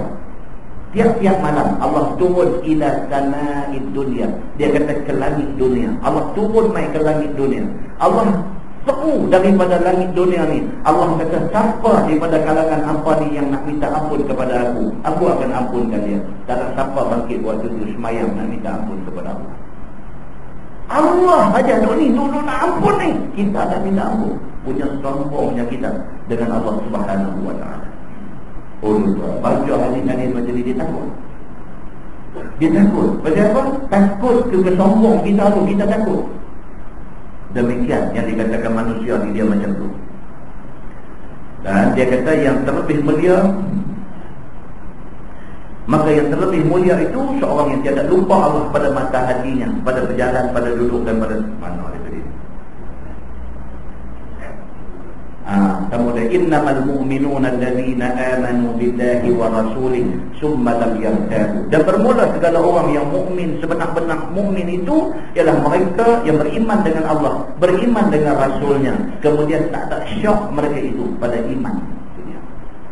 [SPEAKER 1] Tiap-tiap malam Allah turun ila sama'id dunya. Dia kata ke langit dunia. Allah turun mai ke langit dunia. Allah seru daripada langit dunia ni. Allah kata siapa daripada kalangan hamba ni yang nak minta ampun kepada aku akan ampunkan dia. Tak ada siapa bangkit waktu itu semayang nak minta ampun kepada Allah. Allah aja ni nak ampun ni, kita tak minta ampun. Punya sombongnya kita dengan Allah Subhanahu wa taala. Oh tuan, baca hadis-hadis macam ni dia takut. Dia takut. Pasal apa? Takut kesombong kita tu, kita takut. Demikian yang dikatakan manusia ni, dia macam tu. Dan dia kata yang terlebih mulia Maka yang terlebih mulia itu seorang yang tiada lupa Allah pada mata hatinya, pada berjalan, pada duduk dan pada mana itu dia. Kemudian innamal mu'minuna allazina amanu billahi wa rasulih summa lam yartabu. Dan bermula segala orang yang mukmin, sebenar-benar mukmin itu ialah mereka yang beriman dengan Allah, beriman dengan rasulnya, kemudian tak ada syak mereka itu pada iman.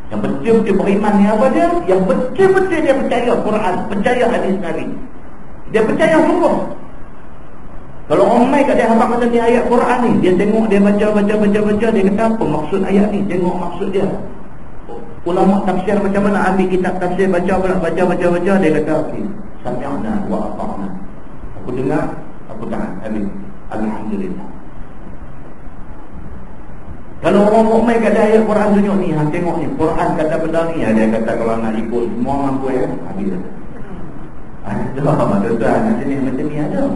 [SPEAKER 1] Yang betul-betul beriman ni apa dia? Yang betul-betul dia percaya Quran, percaya hadis Nabi. Dia percaya sungguh. Kalau orang mai kat dia habaq kata ni ayat Quran ni, dia tengok, dia baca, dia kata apa maksud ayat ni, tengok maksud dia. Ulama tafsir macam mana, ambil kitab tafsir, baca, dia kata okey, sami'na wa ata'na. Aku dengar, aku taat. Amin. Alhamdulillah. Kalau orang mukmin kata ayat Quran tunjuk ni, tengok ni, Quran kata benda ni, dia kata kalau nak ikut semua orang aku habis. Ada tuan-tuan, macam ni ada.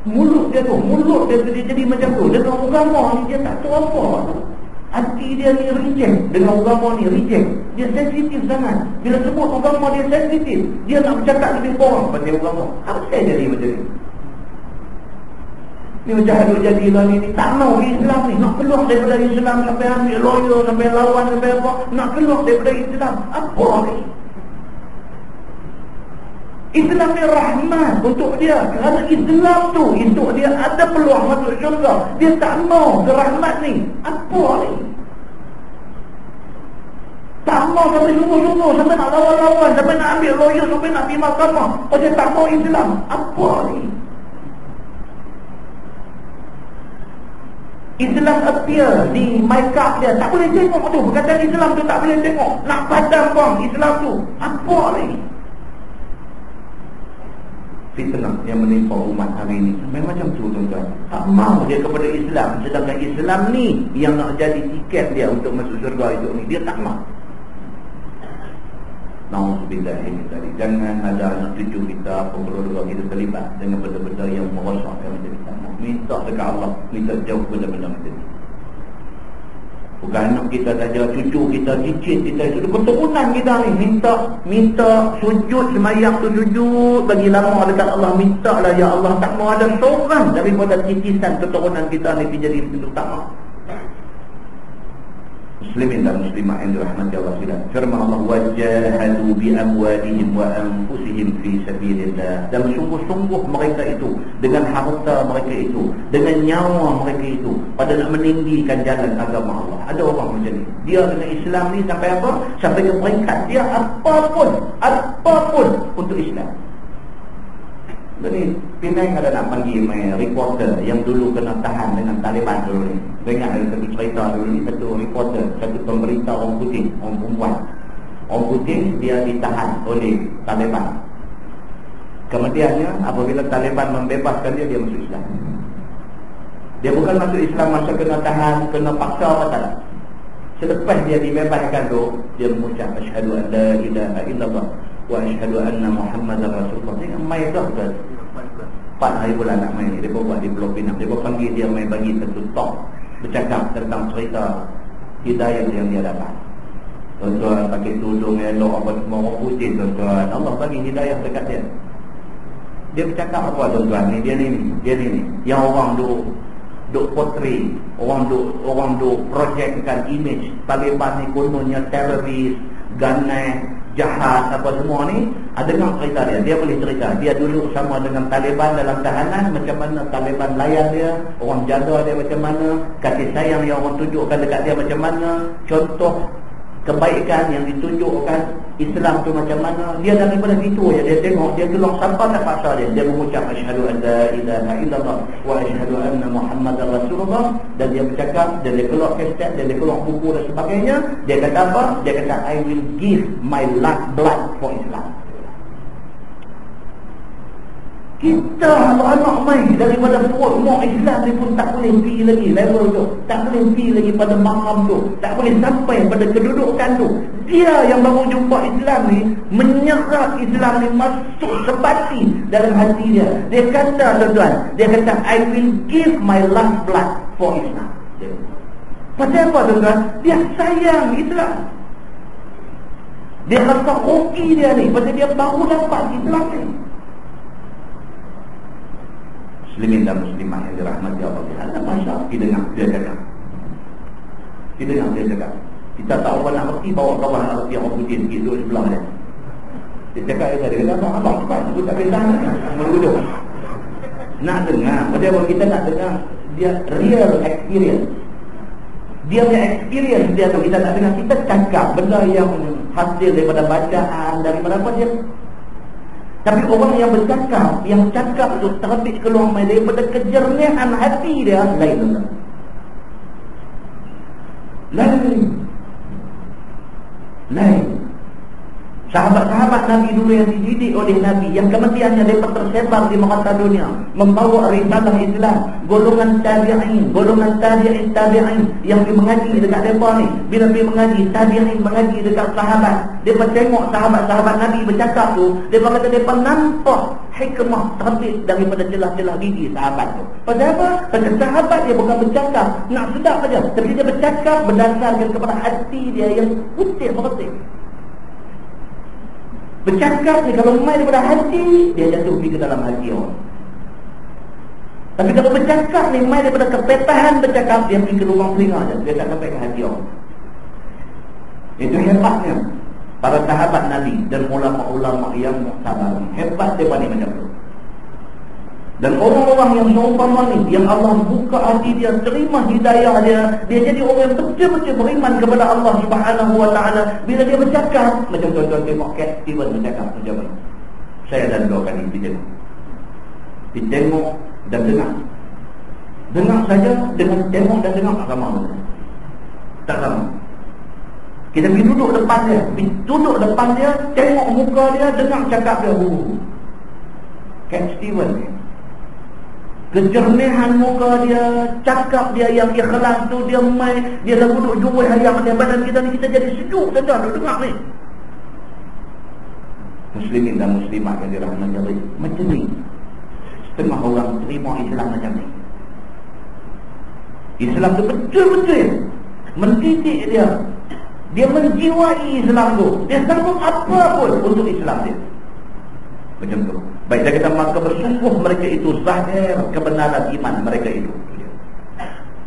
[SPEAKER 1] Mulut dia jadi macam tu. Dengan agama ni dia tak tahu apa. Hati dia ni reject. Dengan agama ni reject. Dia sensitif sangat. Bila sebut agama dia sensitif, dia nak bercakap lebih kurang pasal agama. Apa saya jadi macam ni? Ni macam hadut jadilah ni. Tak mau Islam ni. Nak keluar daripada Islam sampai ambil lawyer, sampai lawan, sampai apa. Nak keluar daripada Islam. Apa ni? Islam ni rahmat untuk dia. Kerana Islam tu untuk dia ada peluang masuk syurga. Dia tak mau ke rahmat ni. Apa ni? Tak mau sampai sungguh-sungguh, sampai nak lawan-lawan, sampai nak ambil lawyer, sampai nak pergi mahkamah. Oh, dia tak mau Islam. Apa ni? Islam appear di make up dia. Tak boleh tengok tu. Perkataan Islam tu tak boleh tengok. Nak padam bang Islam tu. Apa ni? Fitnah yang menimpa umat hari ini memang macam tu tuan-tuan. Tak mau dia kepada Islam, sedangkan Islam ni yang nak jadi tiket dia untuk masuk surga itu ni, dia tak mau. Nauzubillah ini tadi. Jangan ada anak cucu kita, pengeluarga kita terlibat dengan benda-benda yang merosakkan macam kita. Minta dekat Allah, minta jauh benda-benda macam ni. Bukan anak kita saja, cucu kita, cicit kita, itu keturunan kita ni. Minta sujud, semayang tu sujud, bagi lama dekat Allah. Minta lah, ya Allah, tak mau ada seorang daripada cicitan keturunan kita ni jadi bentuk tak mau. Muslimin dan muslimah yang dirahmati Allah sekalian. Firman Allah, wajahadu bi amwalihim wa anfusihim fi sabilillah. Dan sungguh-sungguh mereka itu dengan harta mereka itu, dengan nyawa mereka itu pada nak meninggikan jalan agama Allah. Ada orang macam ni. Dia dengan Islam ni sampai apa? Sampai ke peringkat dia apapun untuk Islam. Jadi Penang ada nak panggil main reporter yang dulu kena tahan dengan Taliban dulu ni. Dengar ada satu cerita dulu ni, satu reporter, satu pemberita orang putih, orang perempuan. Orang putih dia ditahan oleh Taliban. Kemudiannya apabila Taliban membebaskan dia, dia masuk Islam. Dia bukan masuk Islam masa kena tahan, kena paksa apa tak. Selepas dia dibebaskan tu, dia mengucap asyhadu an la ilaha illallah wa asyhadu anna Muhammadar Rasulullah. Dia mai dah kan. 4 hari bulan nak main ni. Dia buat di Pulau Pinang. Dia panggil dia mai bagi satu talk, bercakap tentang cerita hidayah yang dia dapat. Tuan-tuan pakai tudung elok apa semua orang putih tuan-tuan. Allah bagi hidayah dekat dia. Dia bercakap apa tuan-tuan ni? Dia ni. Yang orang duk portray, orang duk projectkan image Taliban ni kononnya teroris, ganas, jahat apa semua ni. Dengar cerita dia boleh cerita. Dia dulu sama dengan Taliban dalam tahanan, macam mana Taliban layan dia, orang jaga dia macam mana, kasih sayang yang orang tunjukkan dekat dia macam mana, contoh kebaikan yang ditunjukkan Islam tu macam mana. Dia daripada situ je dia tengok, dia keluar tanpa tak paksa dia mengucap asyhadu an la ilaha illallah wa asyhadu anna Muhammadar Rasulullah. Dan dia bercakap, dan dia keluar kaset, dan dia keluar buku dan sebagainya. Dia kata apa? Dia kata I will give my last blood for Islam. Kita anak main daripada perut mak Islam ni pun tak boleh pergi lagi level tu, tak boleh pergi lagi pada makam tu, tak boleh sampai pada kedudukan tu. Dia yang baru jumpa Islam ni, menyerap Islam ni masuk sebati dalam hati dia. Dia kata tuan-tuan, dia kata I will give my last blood for Islam. Pasal apa tuan-tuan? Dia sayang Islam. Dia rasa hoki dia ni, pasal dia baru dapat Islam ni. Muslimin dan muslimah yang dirahmati Allah, ada masalah kita dengar dia cakap. Kita dengar dia cakap. Kita tak apa nak reti, bawa kawan nak reti orang putih sikit duduk sebelah dia. Dia cakap dia kata, abang cepat, aku tak boleh tahan meruduk. Nak dengar, macam kita nak dengar dia real experience. Dia punya experience dia tu, kita tak dengar. Kita cakap benda yang hasil daripada bacaan, daripada apa dia. Tapi orang yang bercakap, yang cakap tu terbit keluar daripada kejernihan hati dia, lain. Sahabat-sahabat Nabi dulu yang dididik oleh Nabi, yang kematiannya mereka tersebar di merata dunia, membawa risalah Islam. Golongan tabi'in yang pergi mengaji dekat mereka ni, bila pergi mengaji, tabi'in mengaji dekat sahabat, mereka tengok sahabat-sahabat Nabi bercakap tu, mereka kata mereka nampak hikmah terbit daripada celah-celah gigi sahabat tu. Pasal apa? Pasal sahabat dia bukan bercakap nak sedap saja, tapi dia bercakap berdasarkan kepada hati dia yang putih bersih. Bercakap ni kalau main daripada hati, dia jatuh pergi ke dalam hati orang. Tapi kalau bercakap ni main daripada kepetahan bercakap, dia pergi ke lubang telinga je, dia tak sampai ke hati orang. Itu hebatnya para sahabat Nabi dan ulama-ulama yang muktabar. Hebat dia ni macam tu. Dan orang-orang yang seumpama ni, yang Allah buka hati dia, terima hidayah dia, dia jadi orang yang betul-betul beriman kepada Allah Subhanahu wa ta'ala. Bila dia bercakap, macam tuan-tuan tengok Cat Stevens bercakap macam mana. Saya dah 2 kali pergi tengok dan dengar. Dengar saja dengan tengok dan dengar tak sama. Tak sama. Kita pergi duduk depan dia, tengok muka dia, dengar cakap dia. Cat Stevens ni, kejernihan muka dia, cakap dia yang ikhlas tu, dia main, dia dah duduk jual ayam atas badan kita ni, kita jadi sejuk saja duduk dengar ni. Muslimin dan muslimat yang dirahmati Allah, macam ni setengah orang terima Islam macam ni. Islam tu betul-betul mendidik dia menjiwai Islam tu, dia sanggup apa pun untuk Islam dia. Macam tu. Baik, dia kata maka bersungguh mereka itu zahir kebenaran iman mereka itu.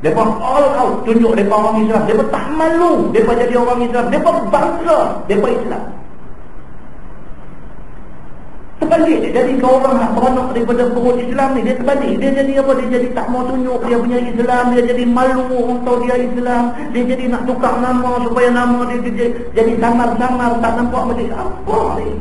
[SPEAKER 1] Mereka all out tunjuk mereka orang Islam. Mereka tak malu mereka jadi orang Islam. Mereka bangga mereka Islam. Terbalik dia jadi kau orang nak beranak daripada perut Islam ni. Dia terbalik. Dia jadi apa? Dia jadi tak mau tunjuk dia punya Islam. Dia jadi malu orang tahu dia Islam. Dia jadi nak tukar nama supaya nama dia jadi samar-samar, tak nampak macam apa ni.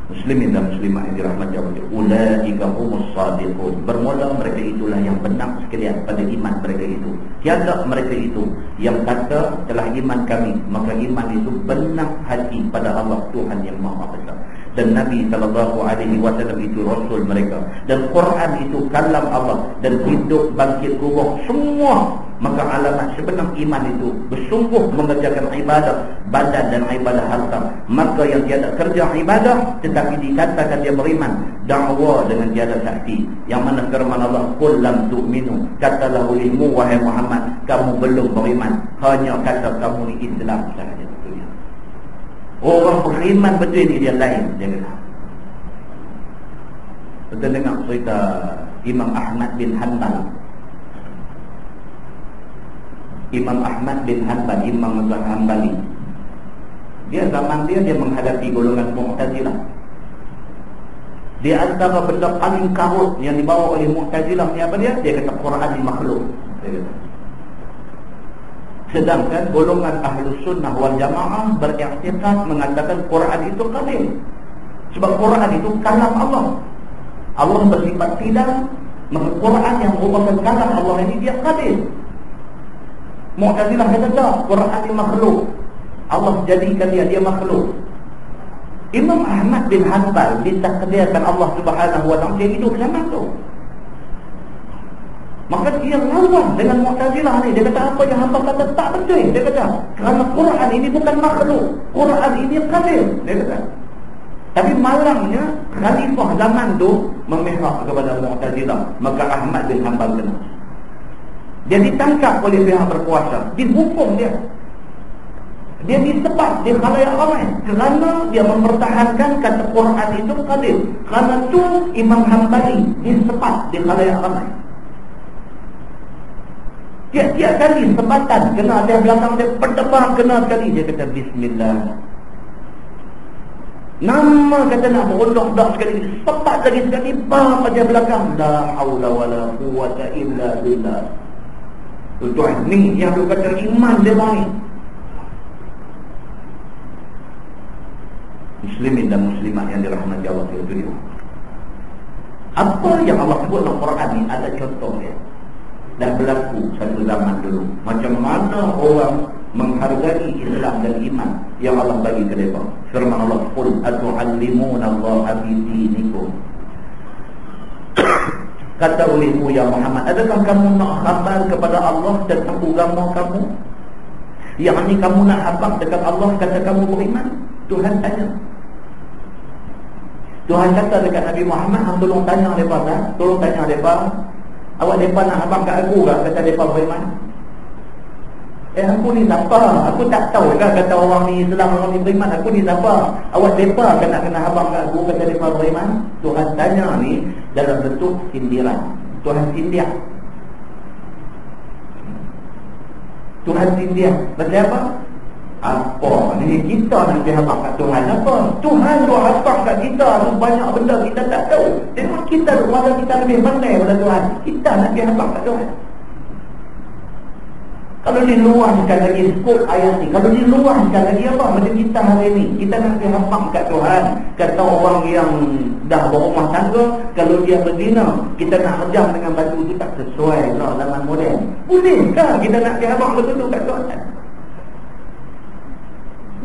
[SPEAKER 1] Muslimin dan muslimah yang dirahmati Allah, ulaika humus shadiqun. Bermula mereka itulah yang benar sekalian pada iman mereka itu. Tiada mereka itu yang kata telah iman kami, maka iman itu benar hati pada Allah Tuhan yang Maha Besar. Dan Nabi SAW itu Rasul mereka. Dan Quran itu kalam Allah. Dan hidup bangkit kubur semua. Maka alamat sebenar iman itu bersungguh mengerjakan ibadah badan dan ibadah harta. Maka yang tiada kerja ibadah tetapi dikatakan dia beriman, dakwa dengan tiada saksi. Yang mana firman Allah, qul lam tu'minu, katalah olehmu wahai Muhammad, kamu belum beriman, hanya kata kamu ni Islam sahaja. Orang beriman betul ni dia lain, dia kata. Betul dengar cerita Imam Ahmad bin Hanbal. Imam Ahmad bin Hanbal, Imam Hanbali. Dia zaman dia menghadapi golongan Mu'tazilah. Di antara benda paling karut yang dibawa oleh Mu'tazilah ni apa dia? Dia kata Quran ni makhluk. Dia kata. Sedangkan golongan Ahlus Sunnah wal Jamaah beriktikad mengatakan Quran itu kalim. Sebab Quran itu kalam Allah. Allah bersifat tidak, maka Quran yang merupakan kalam Allah ini dia kalim. Mu'tazilah kata tak, Quran ini makhluk. Allah jadikan dia makhluk. Imam Ahmad bin Hanbal ditakdirkan Allah Subhanahu wa ta'ala dia hidup zaman tu. Maka dia lawan dengan Mu'tazilah ni. Dia kata apa yang hamba kata tak betul. Dia kata kerana Quran ini bukan makhluk, Quran ini kalim. Dia kata. Tapi malangnya khalifah zaman tu memihak kepada Mu'tazilah. Maka Ahmad bin Hanbal kena. Dia ditangkap oleh pihak berkuasa, dihukum dia. Dia disebat di khalayak ramai kerana dia mempertahankan kata Quran itu qadim. Kerana tu Imam Hanbali disebat di khalayak ramai. Tiap-tiap kali sebatan kena dia belakang dia berdebar kena sekali dia kata bismillah. Nama kata nak berundok dah sekali sebat lagi sekali bam dia belakang la haula wala quwwata illa billah. Tuan ni yang dia kata iman dia ni. Muslimin dan muslimat yang dirahmati Allah sekalian. Apa yang Allah sebut dalam Quran ni ada contoh dia. Dah berlaku satu zaman dulu. Macam mana orang menghargai Islam dan iman yang Allah bagi ke mereka. Firman Allah, qul atu'allimuna Allah bi dinikum. Kata olehmu ya Muhammad, adakah kamu nak khabar kepada Allah tentang agama kamu? Yang ni kamu nak habaq dekat Allah kata kamu beriman? Tuhan tanya. Tuhan kata dekat Nabi Muhammad, tolong tanya mereka kan? Tolong tanya mereka, awak mereka nak habaq kat aku ke? Kata mereka beriman. Aku ni siapa? Aku tak tahu kan kata orang ni Islam, orang ni beriman. Aku ni siapa? Awak mereka kan nak kena habaq kat aku? Kata mereka beriman. Tuhan tanya ni dalam bentuk sindiran. Tuhan sindir. Tuhan sindir. Macam apa? Apa ni kita nak dihabaq kat Tuhan apa? Tuhan tu habaq kat kita tu banyak benda kita tak tahu. Tengok kita wala kita lebih pandai pada Tuhan. Kita nak dihabaq kat Tuhan. Kalau diluahkan lagi skop ayat ni, kalau diluahkan lagi apa macam kita hari ni, kita nak dihabaq kat Tuhan. Kata orang yang dah berumah tangga, kalau dia berzina, kita nak rejam dengan batu tu tak sesuai lah zaman moden. Bolehkah kita nak dihabaq betul kat Tuhan?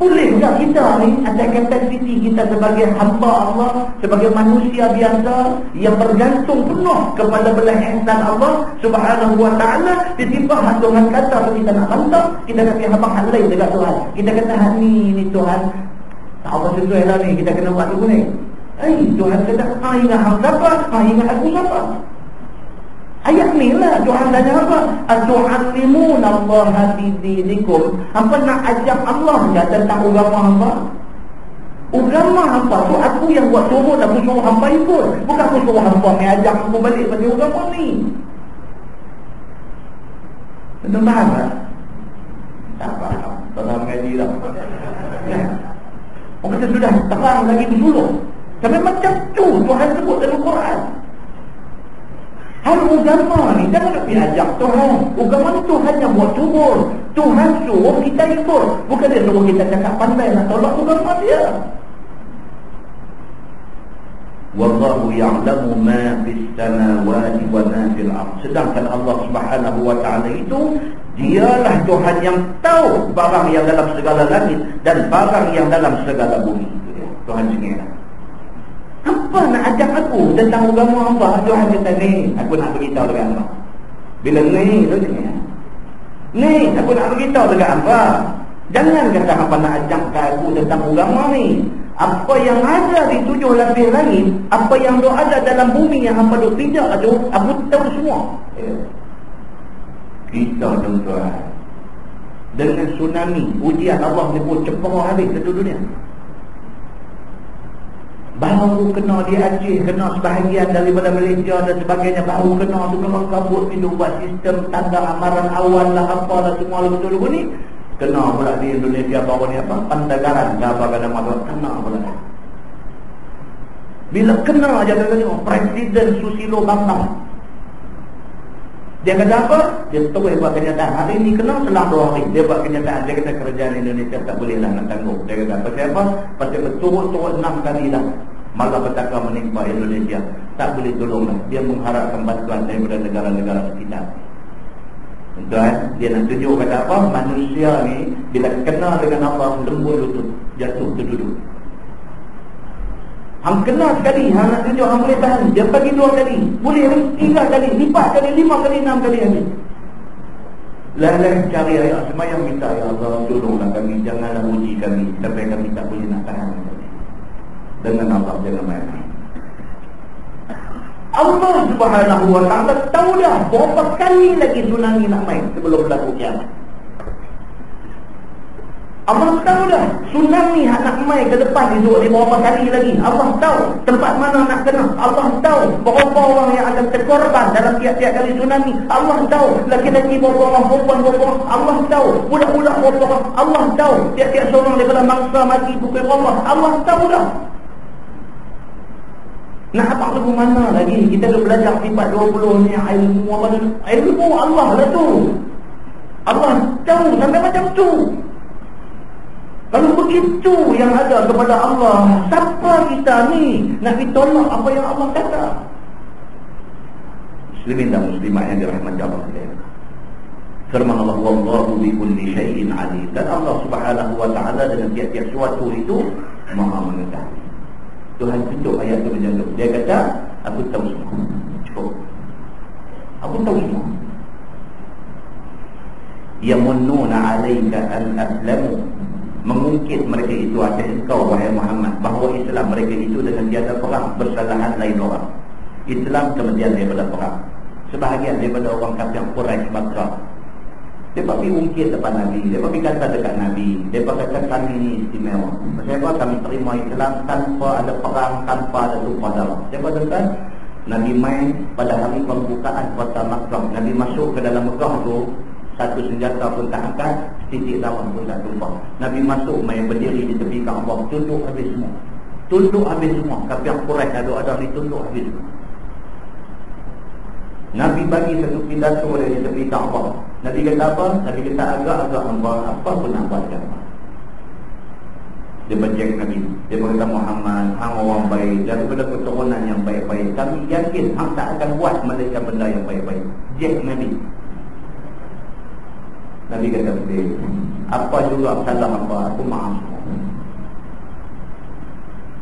[SPEAKER 1] Bolehkah kita ni ada kapasiti kita sebagai hamba Allah, sebagai manusia biasa yang bergantung penuh kepada belah ihsan Allah Subhanahu wa ta'ala, tiba-tiba Tuhan kata kita nak bantah, kita nak habaq hal lain dekat Tuhan. Kita kata hal ni Tuhan tak apa sesuai lah ni, kita kena buat dulu ni. Tuhan kata ingat hang siapa? Ingat aku siapa? Ayat ni lah Tuhan tanya apa? Atu'allimuna Allah bi dinikum. Apa nak ajak Allah ya tentang agama hamba? Agama hamba tu aku yang buat turun, aku suruh hamba ikut. Bukan aku suruh hamba ni ajak aku balik pada agama ni. Betul faham tak? Tak faham. Tak faham ngaji lah. Orang kata sudah terang lagi dulu. Sampai macam tu Tuhan sebut dalam Quran. Hal agama ni jangan nak diajak Tuhan. Agama ni Tuhan yang buat turun. Tuhan suruh kita ikut. Bukan dia suruh kita cakap pandai nak tolak agama dia. Wallahu ya'lamu ma fis samawati wa ma fil ardh. Sedangkan Allah Subhanahu wa ta'ala itu dialah Tuhan yang tahu barang yang dalam segala langit dan barang yang dalam segala bumi. Tuhan sendiri. Apa nak ajak aku tentang agama Allah? Tuhan kata ni, aku nak beritahu dekat hamba. Bila ni tu ni, aku nak beritahu dekat hamba. Jangan kata hamba nak ajak aku tentang agama ni. Apa yang ada di 7 lapis langit, apa yang ada dalam bumi yang hamba duk pijak tu, aku tahu semua. Kita tuan-tuan, dengan tsunami, ujian Allah ni pun cepat habis satu dunia. Baru kena di Aceh, kena sebahagian daripada Malaysia dan sebagainya. Baru kena tu memang kabut ni buat sistem tanda amaran awal lah apalah semua betul-betul ni. Kena pula di Indonesia baru ni apa? Pandagaran ke apa kena masuk kena pula. Bila kena aja tengok Presiden Susilo Bambang. Dia kata apa? Dia tahu buat kenyataan. Hari ni kena selang 2 hari. Dia buat kenyataan. Dia kata kerajaan Indonesia tak boleh lah nak tanggung. Dia kata pasal apa? Pasal berturut-turut 6 kali dah malapetaka menimpa Indonesia. Tak boleh tolong lah. Dia mengharapkan bantuan daripada negara-negara sekitar. Tuan, dia nak tunjuk kata apa? Manusia ni bila kena dengan Allah lembut lutut, jatuh terduduk. Hang kena sekali, hang nak tunjuk hang boleh tahan. Dia bagi 2 kali, boleh 3 kali, 4 kali, 5 kali, 6 kali habis. Lain-lain cari ayat semayang minta, ya Allah tolonglah kami, janganlah uji kami sampai kami tak boleh nak tahan. Dengan Allah jangan main. Allah Subhanahu wa ta'ala tahu dah berapa kali lagi tsunami nak main sebelum berlaku kiamat. Allah tahu dah tsunami nak mai ke depan itu ni berapa kali lagi. Allah tahu tempat mana nak kena. Allah tahu berapa orang yang akan terkorban dalam tiap-tiap kali tsunami. Allah tahu laki-laki berapa orang, perempuan berapa orang. Allah tahu budak-budak berapa orang. Allah tahu tiap-tiap seorang daripada mangsa mati pukul Allah. Allah tahu dah. Nak apa lagu mana lagi? Kita dah belajar sifat 20 ni ilmu apa? Ilmu Allah lah tu. Allah tahu sampai macam tu. Kalau begitu yang ada kepada Allah, siapa kita ni nak ditolak apa yang Allah kata? Muslimin dan muslimat yang dirahmati Allah sekalian. Firman Allah, wallahu bi kulli syai'in alim. Dan Allah Subhanahu wa taala dengan tiap-tiap sesuatu itu Maha mengetahui. Tuhan tunjuk ayat itu macam tu. Dia kata, aku tahu semua. Cukup. Aku tahu semua. Yamunnuna 'alaika an aslamu. Mengungkit mereka itu atas engkau wahai Muhammad bahawa Islam mereka itu dengan tiada perang bersalahan lain orang. Islam kemudian daripada perang. Sebahagian daripada orang kafir Quraisy Makkah, dia pergi ungkit depan Nabi, dia pergi kata dekat Nabi, dia kata kami ni istimewa. Sebab kami terima Islam tanpa ada perang, tanpa ada tumpah darah. Siapa tuan? Nabi main pada hari pembukaan kota Makkah. Nabi masuk ke dalam Makkah tu, satu senjata pun tak angkat, titik darah pun tak tumpah. Nabi masuk main berdiri di tepi Kaabah, tunduk habis semua. Tunduk habis semua. Kafir Quraisy ada ditunduk habis semua. Nabi bagi satu pidato dari tepi Kaabah. Nabi kata apa? Nabi kata agak-agak hamba apa pun nak buat apa. Dia bejek Nabi. Dia berkata Muhammad, hang orang baik daripada keturunan yang baik-baik. Kami yakin hang tak akan buat mereka benda yang baik-baik. Jek Nabi. Nabi kata betul. Apa juga salah apa, aku maaf.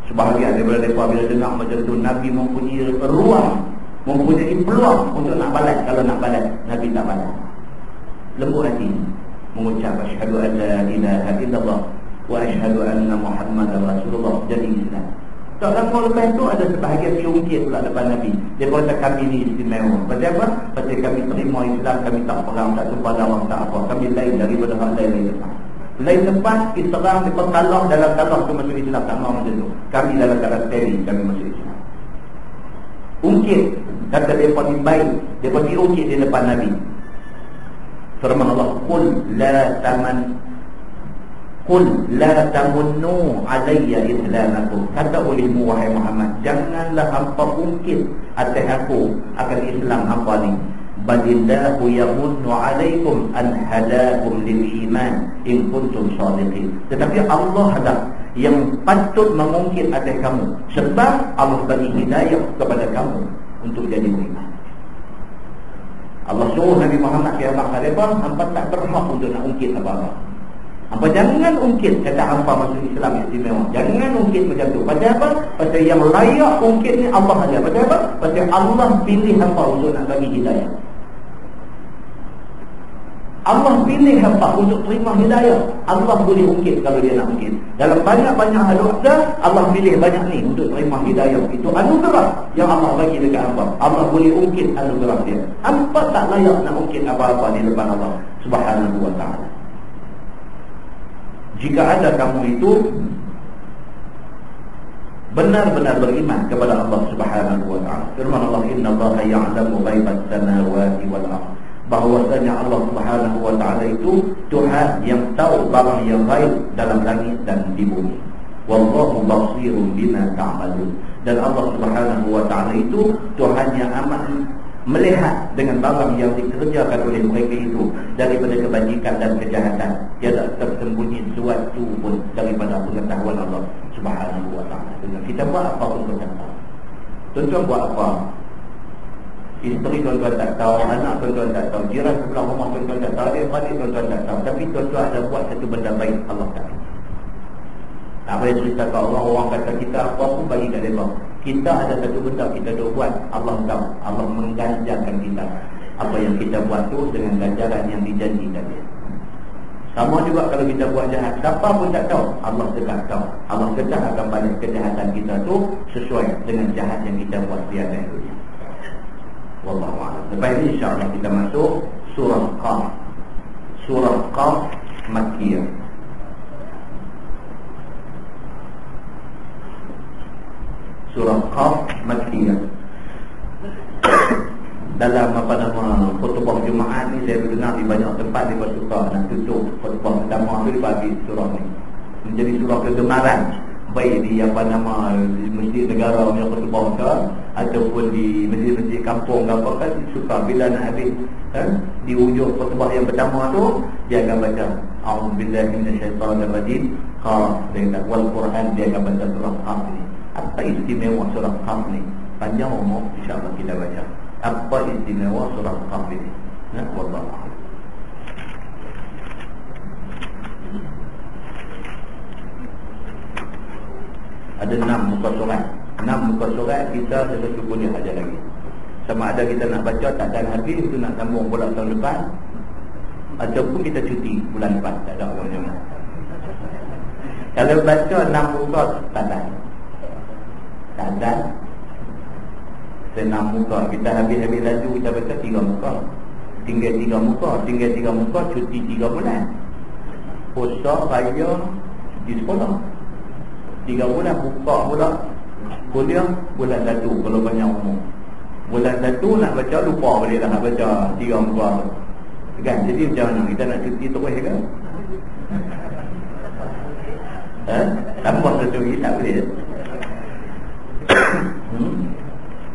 [SPEAKER 1] Sebahagian daripada mereka bila dengar macam tu, Nabi mempunyai ruang, mempunyai peluang untuk nak balas. Kalau nak balas, Nabi tak balas. Lembut hati mengucap asyhadu an la ilaha illallah wa asyhadu anna Muhammadar Rasulullah, jadi Islam. Tak lama lepas tu ada sebahagian diungkit pula depan Nabi. Dia kata kami ni istimewa. Pasal apa? Pasal kami terima Islam, kami tak perang, tak tumpah darah, tak apa. Kami lain daripada hal lain lepas. Lain lepas, kita serang, kita kalah dalam kalah tu masuk Islam. Tak mahu macam tu. Kami dalam keadaan steril, kami masuk Islam. Ungkit. Kata dia pergi baik. Dia pergi ungkit di depan Nabi. Firman Allah, Qul la tamunnu alayya islamakum. Kata olehmu wahai Muhammad, janganlah hampa ungkit atas aku akan Islam hampa ni. Balillahu yamunnu alaikum an hadakum lil iman in kuntum shadiqin. Tetapi Allah lah yang patut mengungkit atas kamu, sebab Allah bagi hidayah kepada kamu untuk jadi beriman. Allah suruh Nabi Muhammad kiamat hadapan, hampa tak berhak untuk nak ungkit apa-apa. Hampa jangan ungkit kata hampa masuk Islam istimewa. Jangan ungkit macam tu. Pasal apa? Pasal yang layak ungkit ni Allah saja. Pasal apa? Pasal Allah pilih hampa untuk nak bagi hidayah. Allah pilih hampa untuk terima hidayah. Allah boleh ungkit kalau dia nak ungkit. Dalam banyak-banyak anugerah, Allah pilih banyak ni untuk terima hidayah. Itu anugerah yang Allah bagi dekat hampa. Allah boleh ungkit anugerah dia. Hampa tak layak nak ungkit apa-apa di depan Allah Subhanahu wa ta'ala. Jika ada kamu itu benar-benar beriman kepada Allah Subhanahu wa ta'ala. Firman Allah, innallaha ya'lamu ghaibas samawati wal ardh. Bahwasanya Allah Subhanahu wa ta'ala itu Tuhan yang tahu barang yang gaib dalam langit dan di bumi. Wallahu basirun bima ta'malun. Dan Allah Subhanahu wa ta'ala itu Tuhan yang amat melihat dengan barang yang dikerjakan oleh mereka itu daripada kebajikan dan kejahatan. Tiada tersembunyi sesuatu pun daripada pengetahuan Allah Subhanahu wa ta'ala. Kita buat apa pun tuan tahu. Tuan-tuan buat apa? Isteri tuan-tuan tak tahu, anak tuan-tuan tak tahu, jiran sebelah rumah tuan-tuan tak tahu, adik-adik tuan-tuan tak tahu. Tapi tuan-tuan ada buat satu benda baik, Allah tahu. Tak boleh cerita ke orang-orang kata kita apa pun bagi kat mereka. Kita ada satu benda kita dah buat, Allah tahu. Allah mengganjarkan kita apa yang kita buat tu dengan ganjaran yang dijanjikan dia. Sama juga kalau kita buat jahat, siapa pun tak tahu, Allah tetap tahu. Allah tetap akan balik kejahatan kita tu sesuai dengan jahat yang kita buat di atas dunia. Wallahu a'lam. Lepas ini insya-Allah kita masuk surah Qaf. Surah Qaf Makkiyah. surah Qaf Makkiyah. Dalam khutbah Jumaat ni saya mendengar di banyak tempat dia suka nak tutup khutbah pertama tu dibagi surah ni. Menjadi surah kegemaran baik di di masjid negara punya khutbah ke ataupun di masjid-masjid kampung ke apa kan suka bila nak habis di ujung khutbah yang pertama tu dia akan baca a'udzubillahi minasyaitonirrajim Qaf dengan wal Quran, dia akan baca surah Qaf ni. Apa istimewa surah Qaf ni? Panjang umur insya-Allah kita baca. Apa istimewa surah Qaf ini? Wallahu a'lam. Ada 6 muka surat. 6 muka surat kita ada kuliah aja lagi. Sama ada kita nak baca tak dan habis itu nak sambung pula tahun depan ataupun kita cuti bulan depan, tak ada orang yang. Kalau baca 6 muka tak dan. Tak dan 6 muka. Kita habis-habis laju kita baca 3 muka. Tinggal 3 muka, tinggal 3 muka, cuti 3 bulan. Puasa raya di sekolah. 3 bulan buka pula kuliah bulan 1 kalau banyak umur. Bulan 1 nak baca lupa balik dah nak baca 3 muka. Kan? Jadi macam mana kita nak cuti terus ke? Tambah satu lagi tak boleh.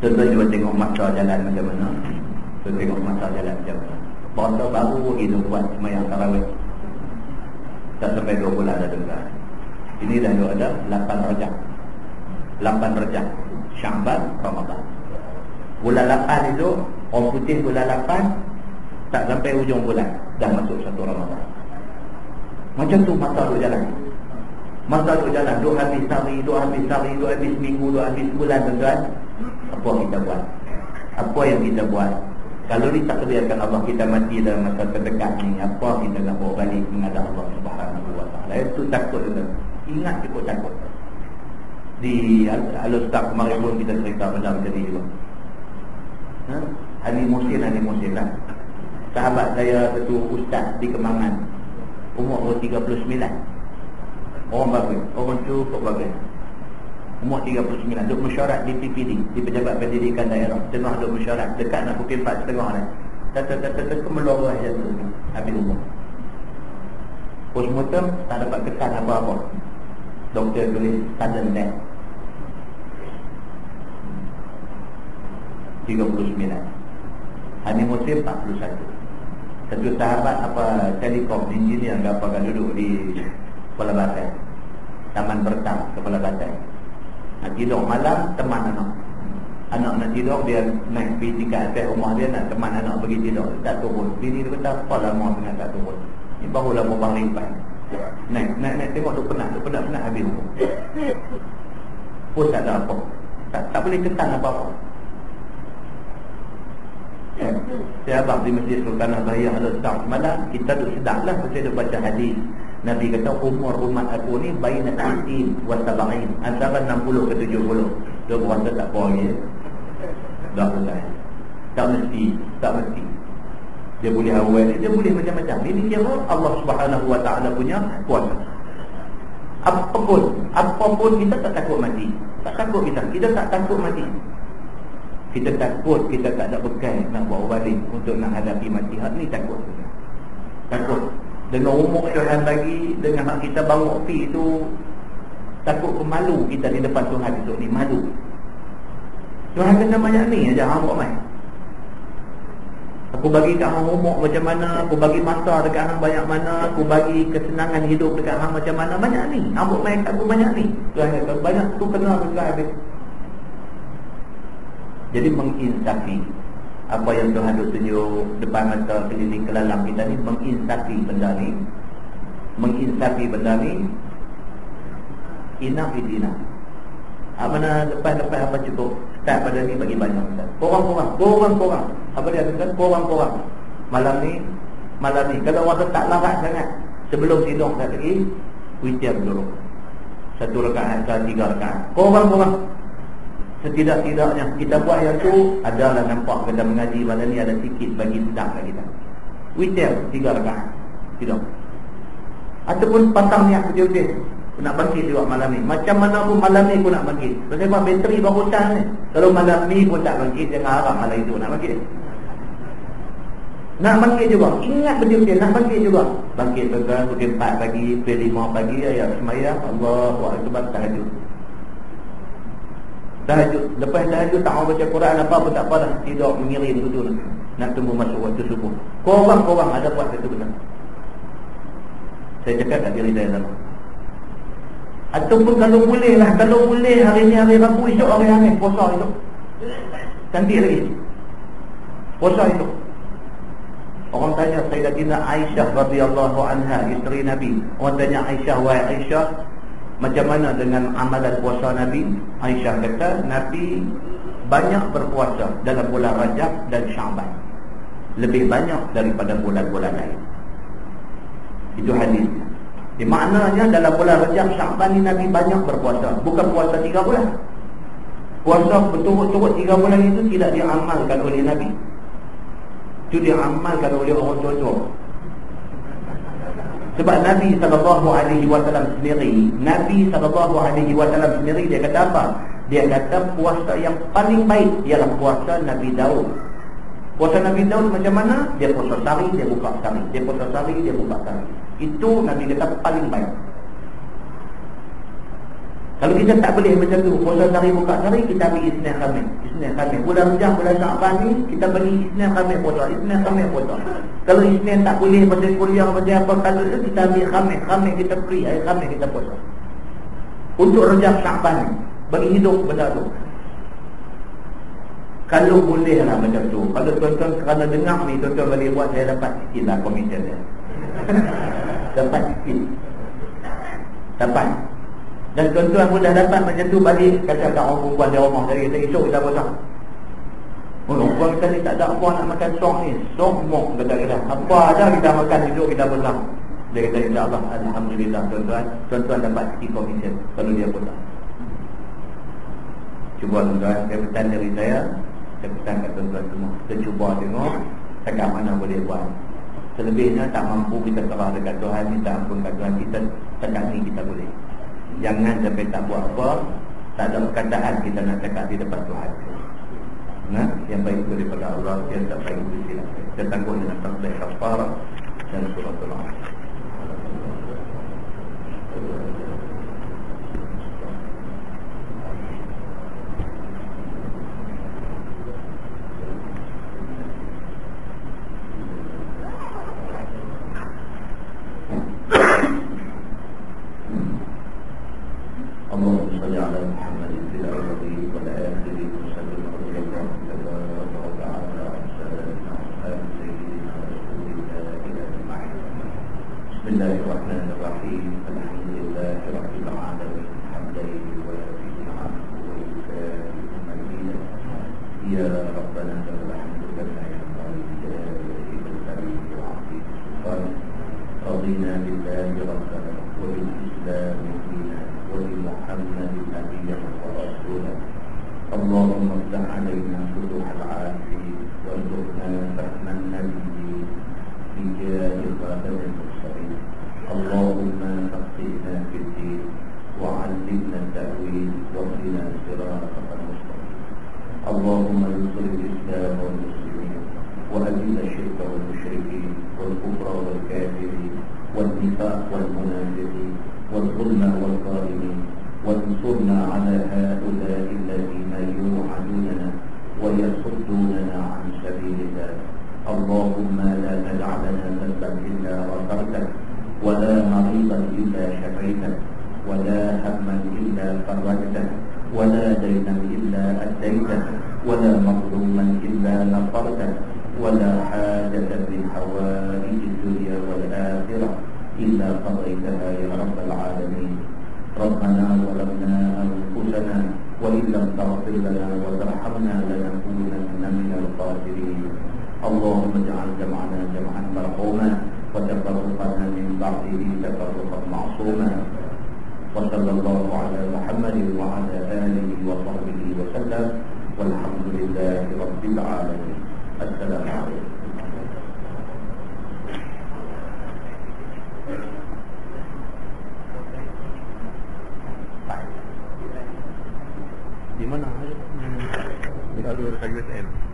[SPEAKER 1] Contoh cuba tengok masa jalan macam mana. Cuba tengok masa jalan macam mana. Puasa baru itu buat semayang tarawih. Tak sampai 2 bulan dah dengar. Ini dah ada 8 Rajab. 8 Rajab Sya'ban, Ramadan. Bulan 8 itu orang putih bulan 8 tak sampai hujung bulan dah masuk 1 Ramadan. Macam tu masa duk jalan. Masa duk jalan, duk habis sehari, duk habis minggu, duk habis bulan tuan-tuan. Apa kita buat? Apa yang kita buat? Kalau ditakdirkan Allah kita mati dalam masa terdekat ni, apa kita nak bawa balik menghadap Allah Subhanahu wa taala? Itu takut tuan. Ingat cukup takut. Di Al-Ustaz kemarin pun kita cerita benda macam ni juga. Hari musim lah. Sahabat saya satu ustaz di Kemangan, umur 39. Orang bagus, orang cukup bagus. Umur 39, duk mesyuarat di PPD, di Pejabat Pendidikan Daerah. Tengah duk mesyuarat, dekat nak pukul 4.30 dah. Tata kemeluar je tu. Habis umur. Postmortem tak dapat kesan apa-apa. Doktor tulis sudden death. 39. Hari musim 41. Satu sahabat telekom engineer ke apa kan duduk di Kepala Batai, Taman Bertam Kepala Batai. Nak tidur malam teman anak nak tidur, dia naik pergi tingkat atas rumah dia nak teman anak pergi tidur, tak turun. Bini dia kata apa lama sangat tak turun. Ni barulah bobang limpan. Naik tengok duk penat habis. Pun tak ada apa. Tak boleh kesan apa-apa. Saya abang di Masjid Sultanah Bahiyah Al-Ustaz semalam, kita duk sedap lah saya duk baca hadis. Nabi kata umur umat aku ni baina 60 wa 70, antara 60 ke 70. Dia berasa tak apa lagi. Dah selesai. Tak mesti. Dia boleh awal, dia boleh macam-macam. Ini kira Allah Subhanahu wa taala punya kuasa. Apapun kita tak takut mati. Tak takut kita tak takut mati. Kita takut kita tak ada bekal nak bawa balik untuk nak hadapi mati. Hak ni takut. Dengan umur Tuhan bagi, dengan hak kita bawa pi itu, takut pemalu kita di depan Tuhan esok ni, malu. Tuhan kena banyak ni aja hang buat mai. Aku bagi kat hang umur macam mana, aku bagi masa dekat hang banyak mana, aku bagi kesenangan hidup dekat hang macam mana, banyak ni. Hang buat mai kat aku banyak ni. Tuhan kata banyak tu kena juga habis. Jadi menginsafi apa yang Tuhan tunjuk depan mata keliling kelalam kita ni, menginsafi benda ni enough is enough. Mana lepas apa cukup, start pada ni bagi banyak. Korang. Apa dia kata? Korang. Malam ni kalau rasa tak larat sangat, sebelum tidur sekali lagi witir dulu. 1 rakaat atau 3 rakaat. Korang. Setidak-tidaknya kita buat yang tu, adalah nampak kita mengaji malam ni ada sikit bagi sedap kat kita. Witir 3 rakaat tidur. Ataupun pasang niat betul-betul Aku nak bangkit juga malam ni. Macam mana pun malam ni aku nak bangkit. Sebab bateri baru charge ni. Kalau malam ni pun tak bangkit, jangan harap malam itu nak bangkit. Nak bangkit juga. Ingat betul-betul nak bangkit juga. Bangkit tuan-tuan pukul 4 pagi, pukul 5 pagi ayat sembahyang, Allahu akbar, tahajud. Tahajud. Lepas tahajud tak mau baca Quran apa pun tak apa dah. Tidur mengirim betul. Nak tunggu masuk waktu subuh. Korang ada buat satu benda. Saya cakap kat diri saya lama. Ataupun kalau boleh hari ni hari Rabu, esok hari Khamis, puasa esok. Cantik lagi. Puasa esok. Orang tanya Sayyidatina Aisyah radhiyallahu anha, isteri Nabi. Orang tanya Aisyah, wahai Aisyah, macam mana dengan amalan puasa Nabi? Aisyah kata, Nabi banyak berpuasa dalam bulan Rajab dan Syaban. Lebih banyak daripada bulan-bulan lain. Itu hadis. Maknanya dalam bulan Rajab Syaban ni Nabi banyak berpuasa. Bukan puasa 3 bulan. Puasa berturut-turut 3 bulan itu tidak diamalkan oleh Nabi. Itu diamalkan oleh orang tua-tua. Sebab Nabi SAW sendiri dia kata apa? Dia kata puasa yang paling baik ialah puasa Nabi Daud. Puasa Nabi Daud macam mana? Dia puasa sehari, dia buka sehari. Dia puasa sehari, dia buka sehari. Itu Nabi kata paling baik. Kalau kita tak boleh macam tu, puasa sehari buka sehari, kita ambil Isnin Khamis. Isnin Khamis. Bulan Rajab, bulan Syaban ni kita bagi Isnin Khamis puasa. Isnin Khamis puasa. Kalau Isnin tak boleh pasal kuliah pasal apa kalau tu kita ambil Khamis. Khamis kita free, hari Khamis kita puasa. Untuk Rajab Syaban ni bagi hidup benda tu. Kalau boleh lah macam tu. Kalau tuan-tuan kerana dengar ni, tuan-tuan boleh buat, saya dapat sikit lah komisen dia. Dapat sikit. Dapat. Dan tuan-tuan pun dah dapat macam tu, balik kata kat orang perempuan di rumah dari kita, esok kita puasa. Perempuan kita ni tak ada apa nak makan sok ni. Sok mok kata kita. Apa ada kita makan esok kita puasa. Dia kata insyaAllah, alhamdulillah tuan-tuan. Tuan-tuan dapat sikit komisen kalau dia puasa. Cuba tuan-tuan, saya pesan dari saya pesan kat tuan-tuan semua. Kita cuba tengok setakat mana boleh buat. Selebihnya tak mampu kita serah dekat Tuhan, minta ampun kat Tuhan kita. Setakat ni kita boleh. Jangan sampai tak buat apa, tak ada perkataan kita nak cakap di depan Tuhan. Nah, yang baik itu daripada Allah, yang tak baik itu silap. Kita tangguh dengan tasbih kafarah dan suratul Al. Bismillahirrahmanirrahim. Alhamdulillahi rabbil alamin. Hamdan wa ni'matan wa yukafi majida. Ya Rabbana lakal hamdu kama yanbaghi li jalali wajhika wa 'azimi sultanik. Radina billahi rabban wa bil islam dinan wa bi Muhammadin nabiyyan wa rasulan. Allahumma iftah 'alaina futuhal 'arifin warzuqna fahman nabiyyin bi jahi khatamil mursalin. اللهم فقهنا في الدين وعلمنا التأويل واهدنا صراطك المستقيم. اللهم انصر الإسلام والمسلمين وأذل الشرك والمشركين والكفر والكافرين والنفاق والمنافقين والظلم والظالمين وانصرنا على هؤلاء الذين يوعدوننا ويصدوننا عن سبيل الله. اللهم لا تدع لنا ذنبا إلا غفرته ولا مريضا إلا شفيته ولا هما إلا فرجته ولا دينا إلا أديته ولا مظلوما إلا نصرته ولا حاجة من حوائج الدنيا والآخرة إلا قضيتها يا رب العالمين. ربنا ظلمنا أنفسنا وإن لم تغفر لنا وترحمنا لنكونن من الخاسرين. اللهم اجعل جمعنا جمعا مرحوما وتفرقنا من بعده تفرقا معصوما. وصلى الله على محمد وعلى آله وصحبه وسلم والحمد لله رب العالمين. السلام عليكم.
[SPEAKER 2] Di mana? Di alur USM.